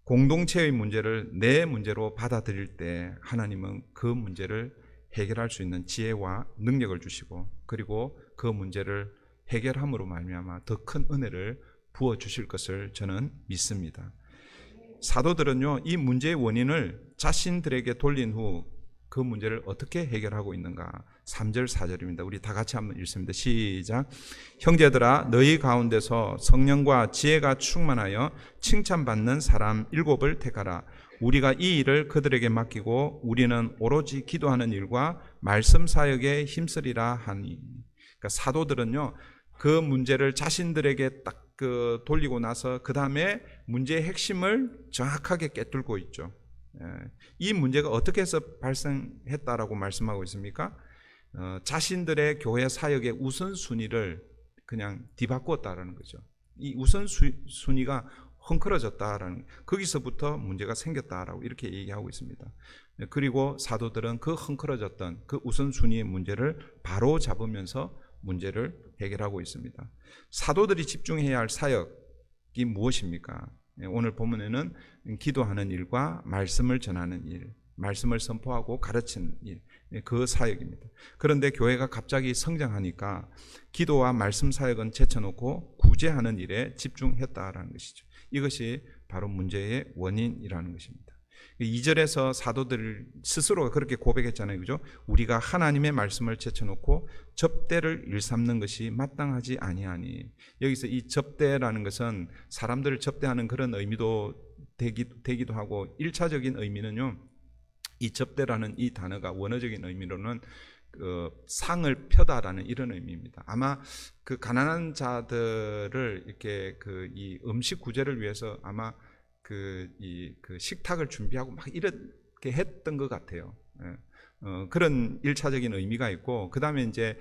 공동체의 문제를 내 문제로 받아들일 때 하나님은 그 문제를 해결할 수 있는 지혜와 능력을 주시고 그리고 그 문제를 해결함으로 말미암아 더 큰 은혜를 부어주실 것을 저는 믿습니다. 사도들은요, 이 문제의 원인을 자신들에게 돌린 후 그 문제를 어떻게 해결하고 있는가? 3절 4절입니다. 우리 다 같이 한번 읽습니다. 시작. 형제들아, 너희 가운데서 성령과 지혜가 충만하여 칭찬받는 사람 7을 택하라. 우리가 이 일을 그들에게 맡기고 우리는 오로지 기도하는 일과 말씀 사역에 힘쓰리라 하니. 그러니까 사도들은요, 그 문제를 자신들에게 딱 돌리고 나서 그 다음에 문제의 핵심을 정확하게 꿰뚫고 있죠. 이 문제가 어떻게 해서 발생했다라고 말씀하고 있습니까? 자신들의 교회 사역의 우선순위를 그냥 뒤바꾸었다라는 거죠. 이 우선순위가 헝클어졌다라는, 거기서부터 문제가 생겼다라고 이렇게 얘기하고 있습니다. 그리고 사도들은 그 헝클어졌던 그 우선순위의 문제를 바로 잡으면서 문제를 해결하고 있습니다. 사도들이 집중해야 할 사역이 무엇입니까? 오늘 본문에는 기도하는 일과 말씀을 전하는 일, 말씀을 선포하고 가르치는 일, 그 사역입니다. 그런데 교회가 갑자기 성장하니까 기도와 말씀 사역은 제쳐놓고 구제하는 일에 집중했다라는 것이죠. 이것이 바로 문제의 원인이라는 것입니다. 2절에서 사도들 스스로가 그렇게 고백했잖아요. 그죠? 우리가 하나님의 말씀을 제쳐놓고 접대를 일삼는 것이 마땅하지 아니하니. 여기서 이 접대라는 것은 사람들을 접대하는 그런 의미도 되기도 하고 1차적인 의미는요. 이 접대라는 이 단어가 원어적인 의미로는 상을 펴다라는 이런 의미입니다. 아마 그 가난한 자들을 이렇게 이 음식 구제를 위해서 아마 그 식탁을 준비하고 막 이렇게 했던 것 같아요. 그런 1차적인 의미가 있고, 그 다음에 이제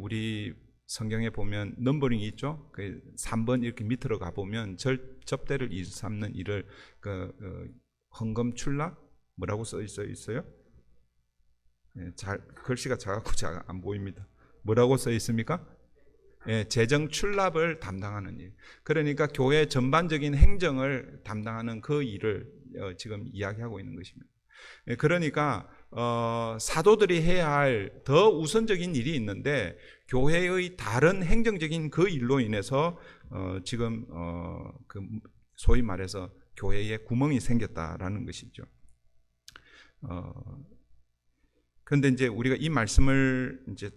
우리 성경에 보면 넘버링이 있죠. 그 3번 이렇게 밑으로 가보면 접대를 일삼는 일을 헌금출납? 뭐라고 써 있어요? 글씨가 작아서 잘 안 보입니다. 뭐라고 써 있습니까? 재정 출납을 담당하는 일. 그러니까 교회 전반적인 행정을 담당하는 그 일을 지금 이야기하고 있는 것입니다. 그러니까 사도들이 해야 할 더 우선적인 일이 있는데 교회의 다른 행정적인 그 일로 인해서 지금 소위 말해서 교회에 구멍이 생겼다라는 것이죠. 그런데 이제 우리가 이 말씀을 이제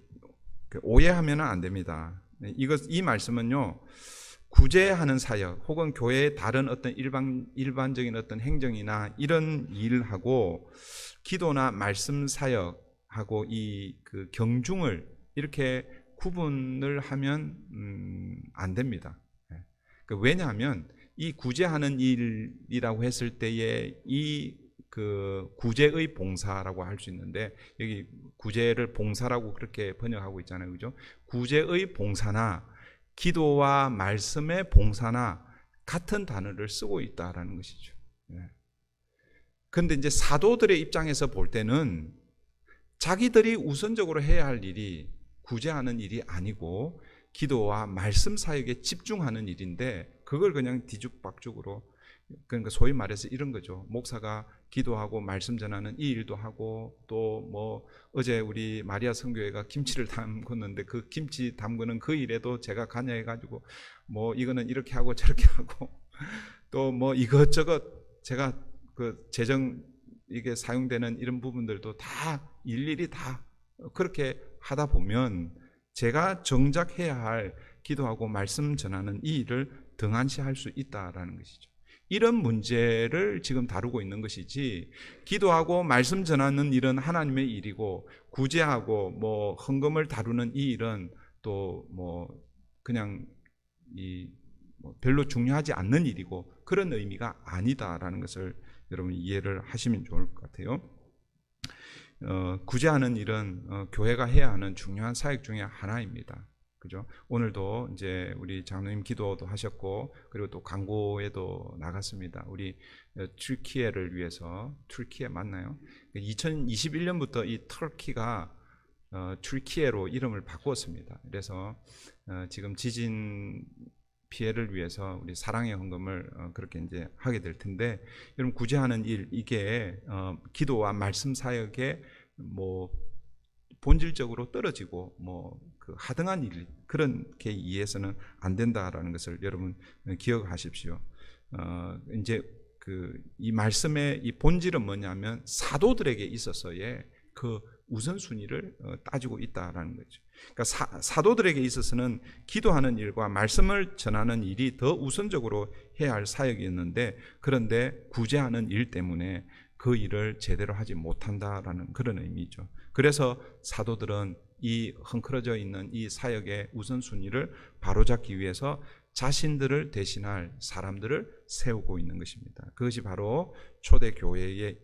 오해하면 안 됩니다. 이 말씀은요, 구제하는 사역 혹은 교회의 다른 어떤 일반적인 어떤 행정이나 이런 일하고 기도나 말씀 사역하고 이 그 경중을 이렇게 구분을 하면 안 됩니다. 왜냐하면 이 구제하는 일이라고 했을 때에 이 그 구제의 봉사라고 할 수 있는데, 여기 구제를 봉사라고 그렇게 번역하고 있잖아요, 그죠? 구제의 봉사나 기도와 말씀의 봉사나 같은 단어를 쓰고 있다라는 것이죠. 그런데 이제 사도들의 입장에서 볼 때는 자기들이 우선적으로 해야 할 일이 구제하는 일이 아니고 기도와 말씀 사역에 집중하는 일인데, 그걸 그냥 뒤죽박죽으로, 그러니까 소위 말해서 이런 거죠. 목사가 기도하고 말씀 전하는 이 일도 하고, 또 뭐 어제 우리 마리아 성교회가 김치를 담궜는데 그 김치 담그는 그 일에도 제가 관여해가지고 뭐 이거는 이렇게 하고 저렇게 하고 또 뭐 이것저것 제가 그 재정 이게 사용되는 이런 부분들도 다 일일이 다 그렇게 하다 보면 제가 정작 해야 할 기도하고 말씀 전하는 이 일을 등한시할 수 있다라는 것이죠. 이런 문제를 지금 다루고 있는 것이지, 기도하고 말씀 전하는 일은 하나님의 일이고 구제하고 뭐 헌금을 다루는 이 일은 또 뭐 그냥 뭐 별로 중요하지 않는 일이고 그런 의미가 아니다라는 것을 여러분 이해를 하시면 좋을 것 같아요. 구제하는 일은 교회가 해야 하는 중요한 사역 중에 하나입니다. 그죠? 오늘도 이제 우리 장로님 기도도 하셨고, 그리고 또 광고에도 나갔습니다. 우리 튀르키예를 위해서. 튀르키예 맞나요? 2021년부터 이 터키가 튀르키예로 이름을 바꾸었습니다. 그래서 지금 지진 피해를 위해서 우리 사랑의 헌금을 그렇게 이제 하게 될 텐데, 여러분 구제하는 일, 이게 기도와 말씀 사역에 뭐 본질적으로 떨어지고 뭐 그 하등한 일, 그렇게 이해해서는 안 된다라는 것을 여러분 기억하십시오. 이제 그 이 말씀의 이 본질은 뭐냐면 사도들에게 있어서의 그 우선순위를 따지고 있다라는 거죠. 그러니까 사도들에게 있어서는 기도하는 일과 말씀을 전하는 일이 더 우선적으로 해야 할 사역이었는데, 그런데 구제하는 일 때문에 그 일을 제대로 하지 못한다라는 그런 의미죠. 그래서 사도들은 이 헝클어져 있는 이 사역의 우선순위를 바로잡기 위해서 자신들을 대신할 사람들을 세우고 있는 것입니다. 그것이 바로 초대교회의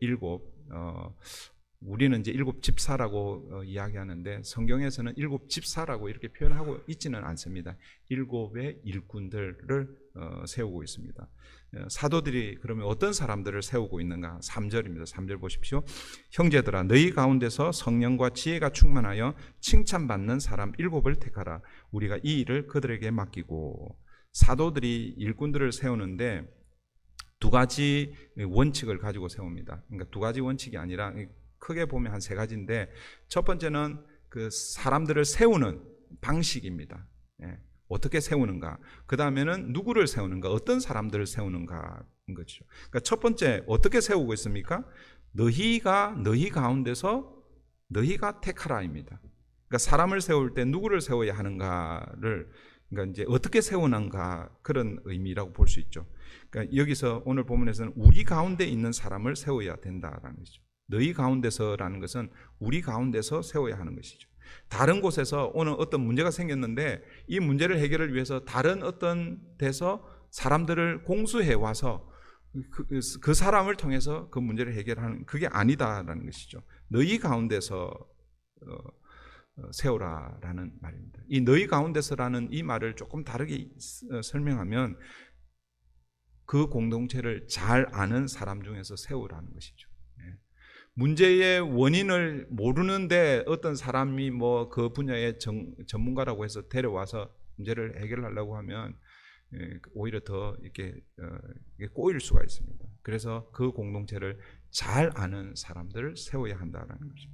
우리는 이제 7집사라고 이야기하는데, 성경에서는 7집사라고 이렇게 표현하고 있지는 않습니다. 7의 일꾼들을 세우고 있습니다. 사도들이 그러면 어떤 사람들을 세우고 있는가? 3절입니다. 3절 보십시오. 형제들아, 너희 가운데서 성령과 지혜가 충만하여 칭찬받는 사람 7을 택하라. 우리가 이 일을 그들에게 맡기고. 사도들이 일꾼들을 세우는데 두 가지 원칙을 가지고 세웁니다. 그러니까 두 가지 원칙이 아니라 크게 보면 한 세 가지인데, 첫 번째는 그 사람들을 세우는 방식입니다. 어떻게 세우는가. 그 다음에는 누구를 세우는가, 어떤 사람들을 세우는가인 거죠. 그러니까 첫 번째 어떻게 세우고 있습니까? 너희 가운데서 너희가 택하라입니다. 그러니까 사람을 세울 때 누구를 세워야 하는가를, 그러니까 이제 어떻게 세우는가, 그런 의미라고 볼 수 있죠. 그러니까 여기서 오늘 본문에서는 우리 가운데 있는 사람을 세워야 된다라는 것이죠. 너희 가운데서라는 것은 우리 가운데서 세워야 하는 것이죠. 다른 곳에서 오늘 어떤 문제가 생겼는데 이 문제를 해결을 위해서 다른 어떤 데서 사람들을 공수해 와서 그 사람을 통해서 그 문제를 해결하는, 그게 아니다라는 것이죠. 너희 가운데서 세우라라는 말입니다. 이 너희 가운데서라는 이 말을 조금 다르게 설명하면 그 공동체를 잘 아는 사람 중에서 세우라는 것이죠. 문제의 원인을 모르는데 어떤 사람이 뭐 그 분야의 전문가라고 해서 데려와서 문제를 해결하려고 하면 오히려 더 이렇게 꼬일 수가 있습니다. 그래서 그 공동체를 잘 아는 사람들을 세워야 한다는 거죠.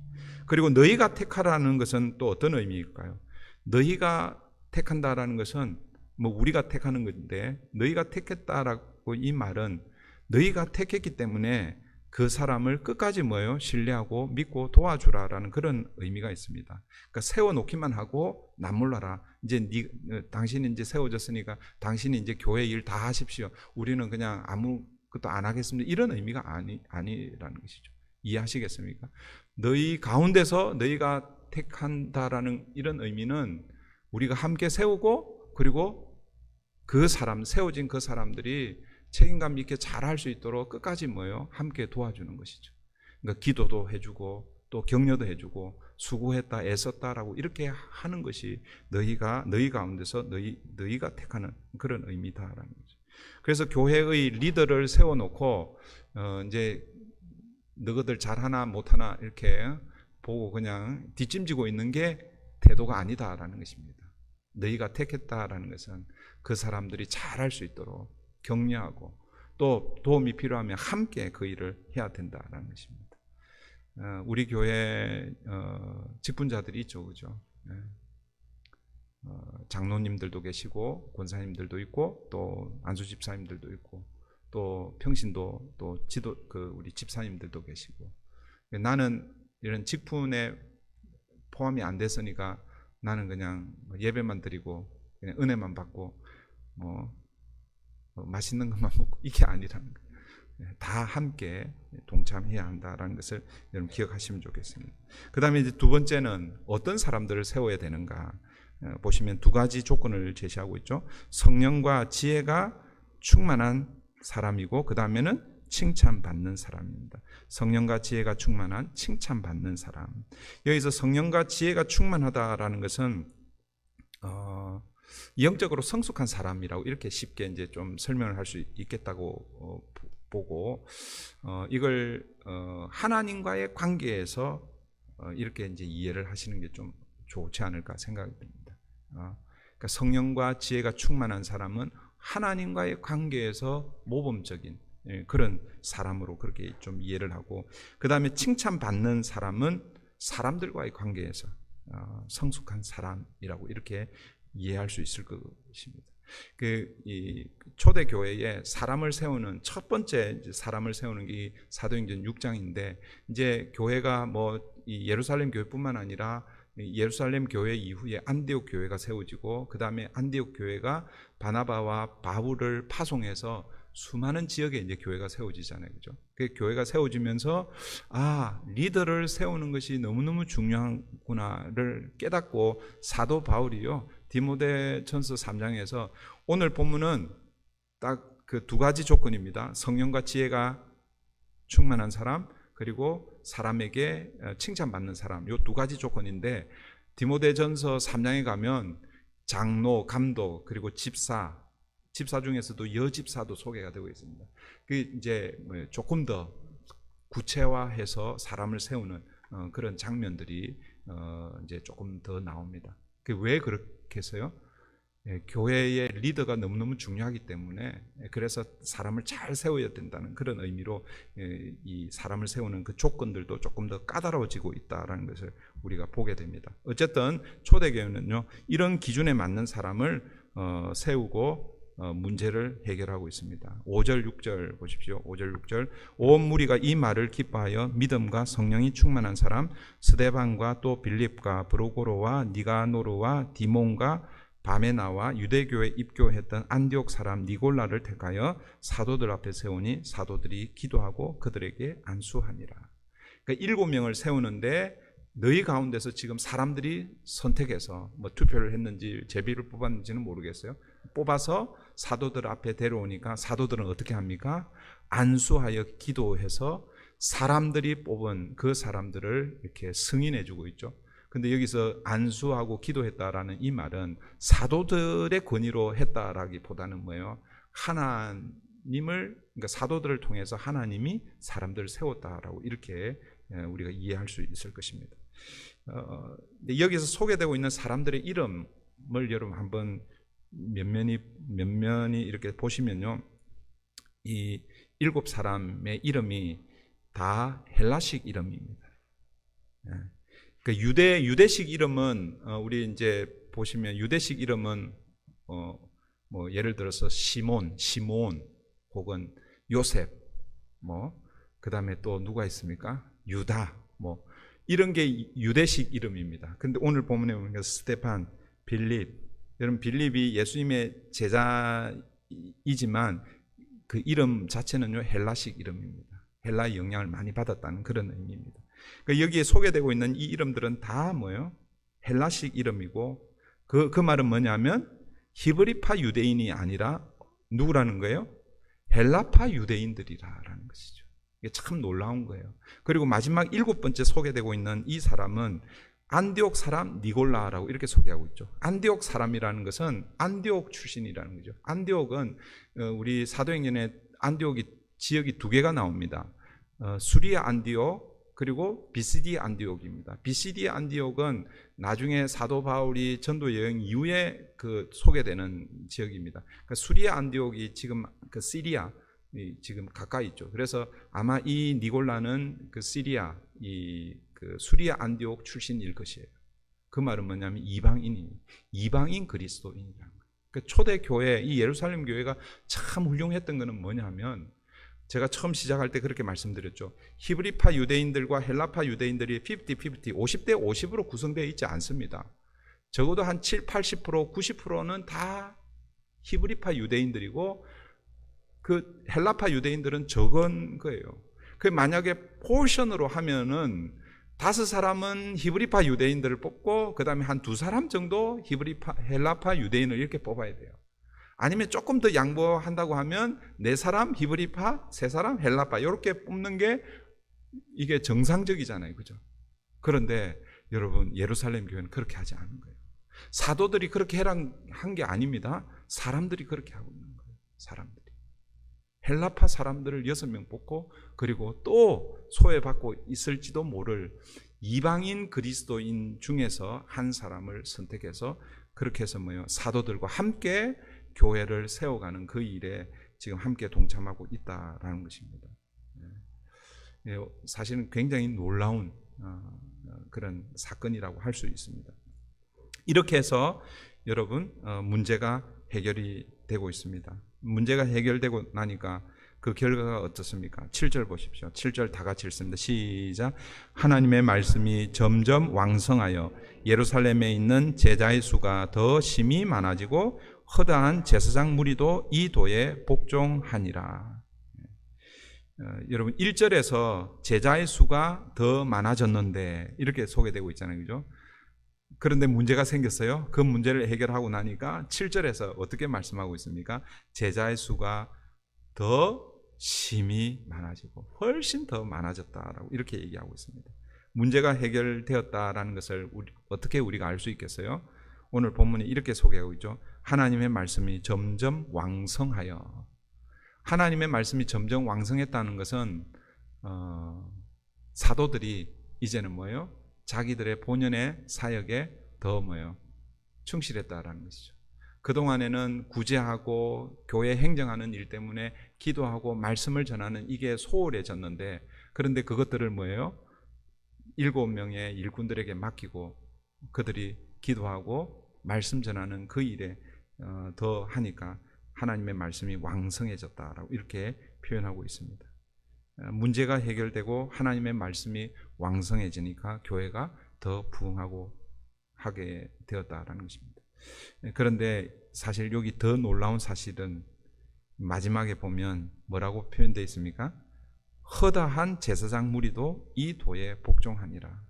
그리고 너희가 택하라는 것은 또 어떤 의미일까요? 너희가 택한다라는 것은 뭐 우리가 택하는 건데, 너희가 택했다라고 이 말은 너희가 택했기 때문에 그 사람을 끝까지 뭐예요? 신뢰하고 믿고 도와주라라는 그런 의미가 있습니다. 그러니까 세워놓기만 하고 남몰라라. 이제 당신이 이제 세워졌으니까 당신이 이제 교회 일 다 하십시오. 우리는 그냥 아무것도 안 하겠습니다. 이런 의미가 아니라는 것이죠. 이해하시겠습니까? 너희 가운데서 너희가 택한다라는 이런 의미는 우리가 함께 세우고 그리고 그 사람, 세워진 그 사람들이 책임감 있게 잘할 수 있도록 끝까지 뭐예요? 함께 도와주는 것이죠. 그러니까 기도도 해주고 또 격려도 해주고 수고했다, 애썼다라고 이렇게 하는 것이 너희 가운데서 너희가 택하는 그런 의미다라는 거죠. 그래서 교회의 리더를 세워놓고 이제 너희들 잘하나 못하나 이렇게 보고 그냥 뒷짐지고 있는 게 태도가 아니다라는 것입니다. 너희가 택했다라는 것은 그 사람들이 잘할 수 있도록 격려하고 또 도움이 필요하면 함께 그 일을 해야 된다라는 것입니다. 우리 교회 직분자들이 있죠, 그죠? 장로님들도 계시고 권사님들도 있고 또 안수 집사님들도 있고 또 평신도 또 우리 집사님들도 계시고 나는 이런 직분에 포함이 안 됐으니까 나는 그냥 예배만 드리고 그냥 은혜만 받고 맛있는 것만 먹고 이게 아니라는 거예요. 다 함께 동참해야 한다라는 것을 여러분 기억하시면 좋겠습니다. 그 다음에 이제 두 번째는 어떤 사람들을 세워야 되는가 보시면 두 가지 조건을 제시하고 있죠. 성령과 지혜가 충만한 사람이고 그 다음에는 칭찬받는 사람입니다. 성령과 지혜가 충만한 칭찬받는 사람. 여기서 성령과 지혜가 충만하다라는 것은 영적으로 성숙한 사람이라고 이렇게 쉽게 이제 좀 설명을 할 수 있겠다고 보고 이걸 하나님과의 관계에서 이렇게 이제 이해를 하시는 게 좀 좋지 않을까 생각이 듭니다. 그러니까 성령과 지혜가 충만한 사람은 하나님과의 관계에서 모범적인 그런 사람으로 그렇게 좀 이해를 하고 그 다음에 칭찬받는 사람은 사람들과의 관계에서 성숙한 사람이라고 이렇게 이해할 수 있을 것입니다. 이 초대 교회에 사람을 세우는 첫 번째 사람을 세우는 게 사도행전 6장인데 이제 교회가 이 예루살렘 교회뿐만 아니라 예루살렘 교회 이후에 안디옥 교회가 세워지고 그 다음에 안디옥 교회가 바나바와 바울을 파송해서 수많은 지역에 이제 교회가 세워지잖아요, 그죠? 그 교회가 세워지면서 리더를 세우는 것이 너무너무 중요하구나를 깨닫고 사도 바울이요 디모데전서 3장에서 오늘 본문은 딱 그 두 가지 조건입니다. 성령과 지혜가 충만한 사람 그리고 사람에게 칭찬받는 사람 요 두 가지 조건인데 디모데전서 3장에 가면 장로, 감독 그리고 집사 중에서도 여집사도 소개가 되고 있습니다. 그 이제 조금 더 구체화해서 사람을 세우는 그런 장면들이 이제 조금 더 나옵니다. 왜 그렇게 해서요? 교회의 리더가 너무너무 중요하기 때문에 그래서 사람을 잘 세워야 된다는 그런 의미로 이 사람을 세우는 그 조건들도 조금 더 까다로워지고 있다는 것을 우리가 보게 됩니다. 어쨌든 초대교회는요 이런 기준에 맞는 사람을 세우고 문제를 해결하고 있습니다. 5절 6절 보십시오. 5절 6절 온 무리가 이 말을 기뻐하여 믿음과 성령이 충만한 사람 스데반과 또 빌립과 브로고로와 니가노르와 디몬과 바메나와 유대교에 입교했던 안디옥 사람 니골라를 택하여 사도들 앞에 세우니 사도들이 기도하고 그들에게 안수하니라. 그러니까 7명을 세우는데 너희 가운데서 지금 사람들이 선택해서 투표를 했는지 제비를 뽑았는지는 모르겠어요. 뽑아서 사도들 앞에 데려오니까 사도들은 어떻게 합니까? 안수하여 기도해서 사람들이 뽑은 그 사람들을 이렇게 승인해 주고 있죠. 근데 여기서 안수하고 기도했다라는 이 말은 사도들의 권위로 했다라기보다는 뭐예요? 그러니까 사도들을 통해서 하나님이 사람들을 세웠다라고 이렇게 우리가 이해할 수 있을 것입니다. 여기서 소개되고 있는 사람들의 이름을 여러분 한번 면면이 이렇게 보시면요, 이 7사람의 이름이 다 헬라식 이름입니다. 그러니까 유대식 이름은 우리 이제 보시면 유대식 이름은 예를 들어서 시몬 혹은 요셉 그다음에 또 누가 있습니까? 유다. 뭐 이런 게 유대식 이름입니다. 근데 오늘 본문에 보면 스테판, 빌립. 여러분 빌립이 예수님의 제자이지만 그 이름 자체는요 헬라식 이름입니다. 헬라의 영향을 많이 받았다는 그런 의미입니다. 그러니까 여기에 소개되고 있는 이 이름들은 다 뭐예요? 헬라식 이름이고 그 말은 뭐냐면 히브리파 유대인이 아니라 누구라는 거예요? 헬라파 유대인들이라는 것이죠. 이게 참 놀라운 거예요. 그리고 마지막 7번째 소개되고 있는 이 사람은 안디옥 사람 니골라라고 이렇게 소개하고 있죠. 안디옥 사람이라는 것은 안디옥 출신이라는 거죠. 안디옥은 우리 사도행전에 안디옥이 지역이 두 개가 나옵니다. 수리아 안디옥 그리고 비시디 안디옥입니다. 비시디 안디옥은 나중에 사도 바울이 전도 여행 이후에 그 소개되는 지역입니다. 그러니까 수리아 안디옥이 지금 그 시리아 지금 가까이 있죠. 그래서 아마 이 니골라는 그 시리아 그 수리아 안디옥 출신일 것이에요. 그 말은 뭐냐면 이방인 그리스도인이라는 거예요. 그 초대 교회 이 예루살렘 교회가 참 훌륭했던 것은 뭐냐면 제가 처음 시작할 때 그렇게 말씀드렸죠. 히브리파 유대인들과 헬라파 유대인들이 50-50, 50대 50으로 구성되어 있지 않습니다. 적어도 한 7, 80%, 90%는 다 히브리파 유대인들이고 그 헬라파 유대인들은 적은 거예요. 그 만약에 포션으로 하면은 5사람은 히브리파 유대인들을 뽑고 그 다음에 한 2사람 정도 헬라파 유대인을 이렇게 뽑아야 돼요. 아니면 조금 더 양보한다고 하면 4사람 히브리파, 3사람 헬라파 이렇게 뽑는 게 이게 정상적이잖아요. 그죠? 그런데 여러분 예루살렘 교회는 그렇게 하지 않은 거예요. 사도들이 그렇게 한 게 아닙니다. 사람들이 그렇게 하고 있는 거예요. 사람들이. 헬라파 사람들을 6명 뽑고 그리고 또 소외받고 있을지도 모를 이방인 그리스도인 중에서 한 사람을 선택해서 그렇게 해서 뭐예요? 사도들과 함께 교회를 세워가는 그 일에 지금 함께 동참하고 있다라는 것입니다. 사실은 굉장히 놀라운 그런 사건이라고 할 수 있습니다. 이렇게 해서 여러분 문제가 해결이 되고 있습니다. 문제가 해결되고 나니까 그 결과가 어떻습니까? 7절 보십시오. 7절 다 같이 읽습니다. 시작. 하나님의 말씀이 점점 왕성하여 예루살렘에 있는 제자의 수가 더 심히 많아지고 허다한 제사장 무리도 이 도에 복종하니라. 여러분 1절에서 제자의 수가 더 많아졌는데 이렇게 소개되고 있잖아요. 그죠? 그런데 문제가 생겼어요. 그 문제를 해결하고 나니까 7절에서 어떻게 말씀하고 있습니까? 제자의 수가 더 심히 많아지고 훨씬 더 많아졌다라고 이렇게 얘기하고 있습니다. 문제가 해결되었다라는 것을 어떻게 우리가 알 수 있겠어요? 오늘 본문이 이렇게 소개하고 있죠. 하나님의 말씀이 점점 왕성하여. 하나님의 말씀이 점점 왕성했다는 것은 사도들이 이제는 뭐예요? 자기들의 본연의 사역에 더 뭐예요? 충실했다라는 것이죠. 그동안에는 구제하고 교회 행정하는 일 때문에 기도하고 말씀을 전하는 이게 소홀해졌는데 그런데 그것들을 뭐예요? 7명의 일꾼들에게 맡기고 그들이 기도하고 말씀 전하는 그 일에 더 하니까 하나님의 말씀이 왕성해졌다라고 이렇게 표현하고 있습니다. 문제가 해결되고 하나님의 말씀이 왕성해지니까 교회가 더 부흥하고 하게 되었다라는 것입니다. 그런데 사실 여기 더 놀라운 사실은 마지막에 보면 뭐라고 표현되어 있습니까? 허다한 제사장 무리도 이 도에 복종하니라.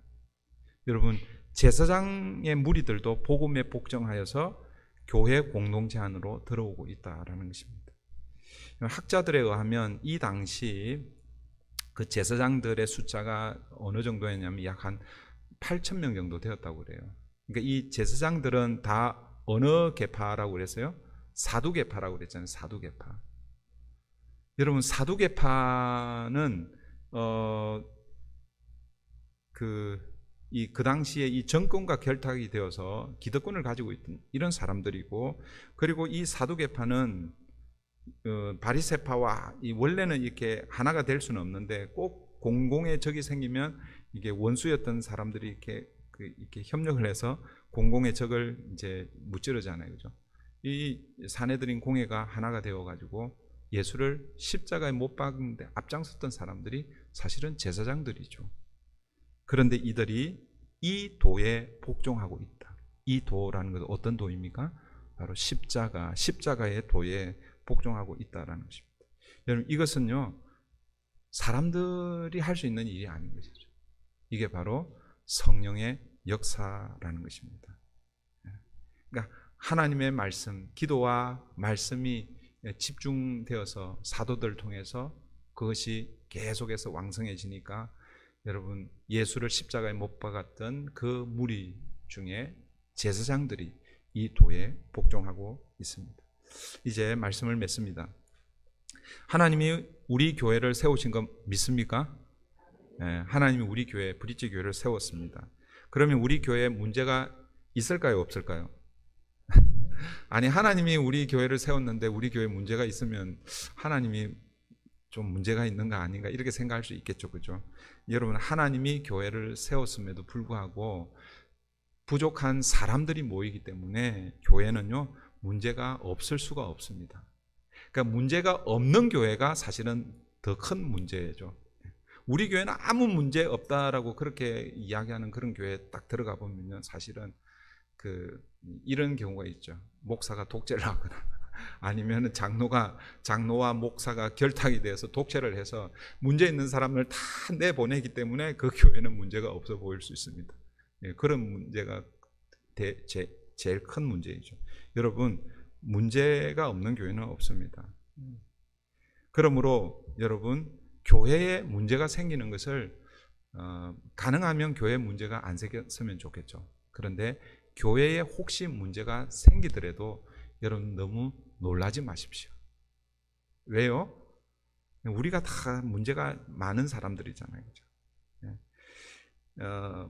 여러분 제사장의 무리들도 복음에 복종하여서 교회 공동체 안으로 들어오고 있다라는 것입니다. 학자들에 의하면 이 당시 그 제사장들의 숫자가 어느 정도였냐면 약 한 8,000명 정도 되었다고 그래요. 그러니까 이 제사장들은 다 어느 계파라고 그랬어요? 사두계파라고 그랬잖아요. 사두계파. 여러분 사두계파는 그 당시에 이 정권과 결탁이 되어서 기득권을 가지고 있던 이런 사람들이고 그리고 이 사두계파는 바리새파와 원래는 이렇게 하나가 될 수는 없는데 꼭 공공의 적이 생기면 이게 원수였던 사람들이 이렇게 협력을 해서 공공의 적을 이제 무찌르잖아요, 그죠? 이 사내들인 공회가 하나가 되어가지고 예수를 십자가에 못 박는데 앞장섰던 사람들이 사실은 제사장들이죠. 그런데 이들이 이 도에 복종하고 있다. 이 도라는 것은 어떤 도입니까? 바로 십자가의 도에 복종하고 있다라는 것입니다. 여러분, 이것은요, 사람들이 할 수 있는 일이 아닌 것이죠. 이게 바로 성령의 역사라는 것입니다. 그러니까 하나님의 말씀, 기도와 말씀이 집중되어서 사도들을 통해서 그것이 계속해서 왕성해지니까 여러분, 예수를 십자가에 못 박았던 그 무리 중에 제사장들이 이 도에 복종하고 있습니다. 이제 말씀을 맺습니다. 하나님이 우리 교회를 세우신 거 믿습니까? 하나님이 우리 교회, 브릿지 교회를 세웠습니다. 그러면 우리 교회에 문제가 있을까요, 없을까요? 아니, 하나님이 우리 교회를 세웠는데 우리 교회에 문제가 있으면 하나님이 좀 문제가 있는가 아닌가 이렇게 생각할 수 있겠죠, 그죠? 여러분, 하나님이 교회를 세웠음에도 불구하고 부족한 사람들이 모이기 때문에 교회는요, 문제가 없을 수가 없습니다. 그러니까 문제가 없는 교회가 사실은 더 큰 문제죠. 우리 교회는 아무 문제 없다라고 그렇게 이야기하는 그런 교회에 딱 들어가 보면요, 사실은 이런 경우가 있죠. 목사가 독재를 하거나 아니면 장로와 목사가 결탁이 되어서 독재를 해서 문제 있는 사람을 다 내보내기 때문에 그 교회는 문제가 없어 보일 수 있습니다. 그런 문제가 제일 큰 문제이죠. 여러분, 문제가 없는 교회는 없습니다. 그러므로 여러분, 교회에 문제가 생기는 것을 가능하면 교회에 문제가 안 생겼으면 좋겠죠. 그런데 교회에 혹시 문제가 생기더라도 여러분 너무 놀라지 마십시오. 왜요? 우리가 다 문제가 많은 사람들이잖아요. 그렇죠?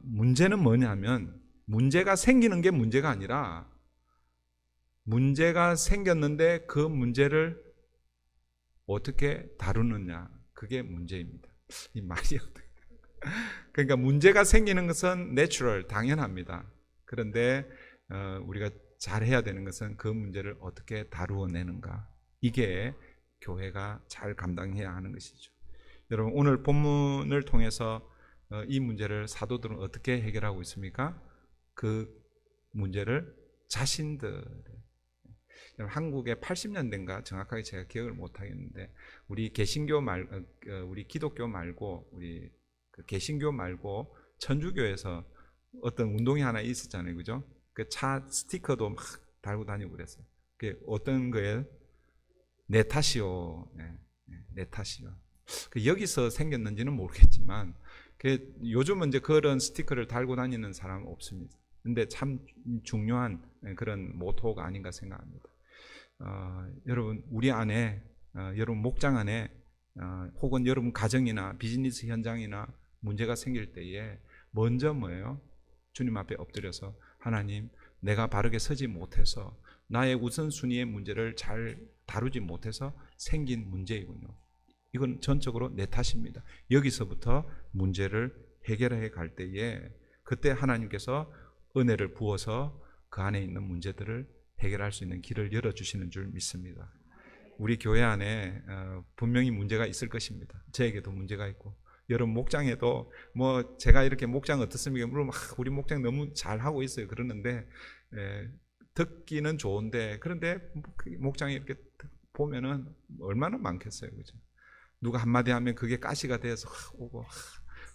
문제는 뭐냐면 문제가 생기는 게 문제가 아니라 문제가 생겼는데 그 문제를 어떻게 다루느냐, 그게 문제입니다. 이 말이 어떻게? 그러니까 문제가 생기는 것은 내추럴, 당연합니다. 그런데 우리가 잘 해야 되는 것은 그 문제를 어떻게 다루어내는가, 이게 교회가 잘 감당해야 하는 것이죠. 여러분, 오늘 본문을 통해서 이 문제를 사도들은 어떻게 해결하고 있습니까? 그 문제를 자신들, 한국의 80년대인가 정확하게 제가 기억을 못 하겠는데 우리 우리 기독교 말고 우리 개신교 말고 천주교에서 어떤 운동이 하나 있었잖아요, 그죠? 그 차 스티커도 막 달고 다니고 그랬어요. 그게 어떤 거예요? 내 탓이요. 내 탓이요. 여기서 생겼는지는 모르겠지만 요즘은 이제 그런 스티커를 달고 다니는 사람은 없습니다. 근데 참 중요한 그런 모토가 아닌가 생각합니다. 여러분, 우리 안에 여러분 목장 안에 혹은 여러분 가정이나 비즈니스 현장이나 문제가 생길 때에 먼저 뭐예요? 주님 앞에 엎드려서 하나님, 내가 바르게 서지 못해서 나의 우선순위의 문제를 잘 다루지 못해서 생긴 문제이군요. 이건 전적으로 내 탓입니다. 여기서부터 문제를 해결해 갈 때에 그때 하나님께서 은혜를 부어서 그 안에 있는 문제들을 해결할 수 있는 길을 열어주시는 줄 믿습니다. 우리 교회 안에 분명히 문제가 있을 것입니다. 저에게도 문제가 있고 여러분 목장에도 뭐 제가 이렇게 목장 어떻습니까? 물론 우리 목장 너무 잘하고 있어요. 그러는데 듣기는 좋은데 그런데 목장에 이렇게 보면은 얼마나 많겠어요. 그죠? 누가 한마디 하면 그게 가시가 돼서 오고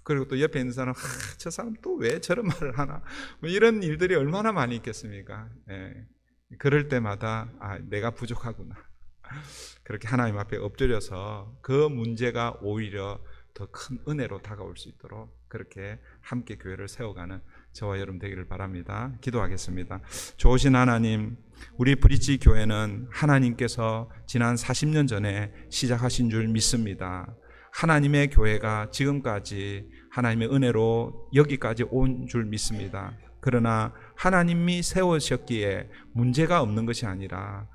그리고 또 옆에 있는 사람 저 사람 또 왜 저런 말을 하나 뭐 이런 일들이 얼마나 많이 있겠습니까? 그럴 때마다 내가 부족하구나. 그렇게 하나님 앞에 엎드려서 그 문제가 오히려 더 큰 은혜로 다가올 수 있도록 그렇게 함께 교회를 세워가는 저와 여러분 되기를 바랍니다. 기도하겠습니다. 좋으신 하나님, 우리 브릿지 교회는 하나님께서 지난 40년 전에 시작하신 줄 믿습니다. 하나님의 교회가 지금까지 하나님의 은혜로 여기까지 온 줄 믿습니다. 그러나 하나님이 세우셨기에 문제가 없는 것이 아니라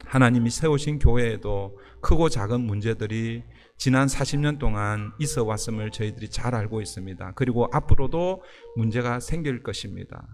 하나님이 세우신 교회에도 크고 작은 문제들이 지난 40년 동안 있어 왔음을 저희들이 잘 알고 있습니다. 그리고 앞으로도 문제가 생길 것입니다.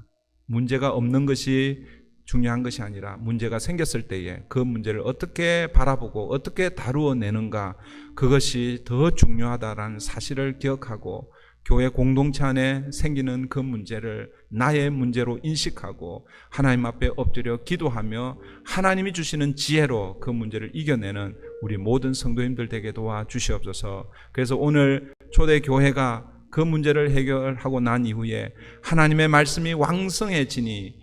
문제가 없는 것이 중요한 것이 아니라 문제가 생겼을 때에 그 문제를 어떻게 바라보고 어떻게 다루어내는가, 그것이 더 중요하다라는 사실을 기억하고 교회 공동체 안에 생기는 그 문제를 나의 문제로 인식하고 하나님 앞에 엎드려 기도하며 하나님이 주시는 지혜로 그 문제를 이겨내는 우리 모든 성도님들 되게 도와주시옵소서. 그래서 오늘 초대교회가 그 문제를 해결하고 난 이후에 하나님의 말씀이 왕성해지니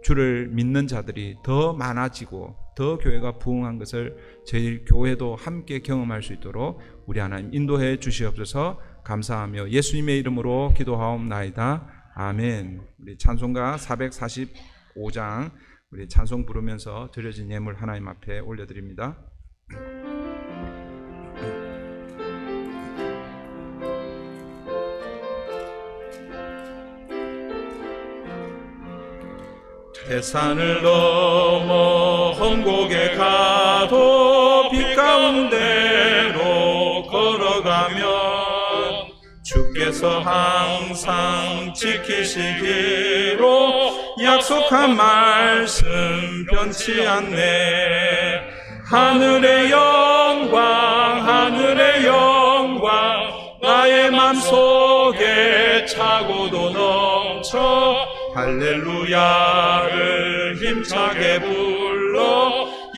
주를 믿는 자들이 더 많아지고 더 교회가 부흥한 것을 저희 교회도 함께 경험할 수 있도록 우리 하나님 인도해 주시옵소서. 감사하며 예수님의 이름으로 기도하옵나이다. 아멘. 우리 찬송가 445장 우리 찬송 부르면서 드려진 예물 하나님 앞에 올려드립니다. 태산을 넘어 험곡에 가도 빛 가운데로 걸어가면 주께서 항상 지키시기로 약속한 말씀 변치 않네. 하늘의 영광 하늘의 영광 나의 맘속에 차고도 넘쳐 할렐루야를 힘차게 불러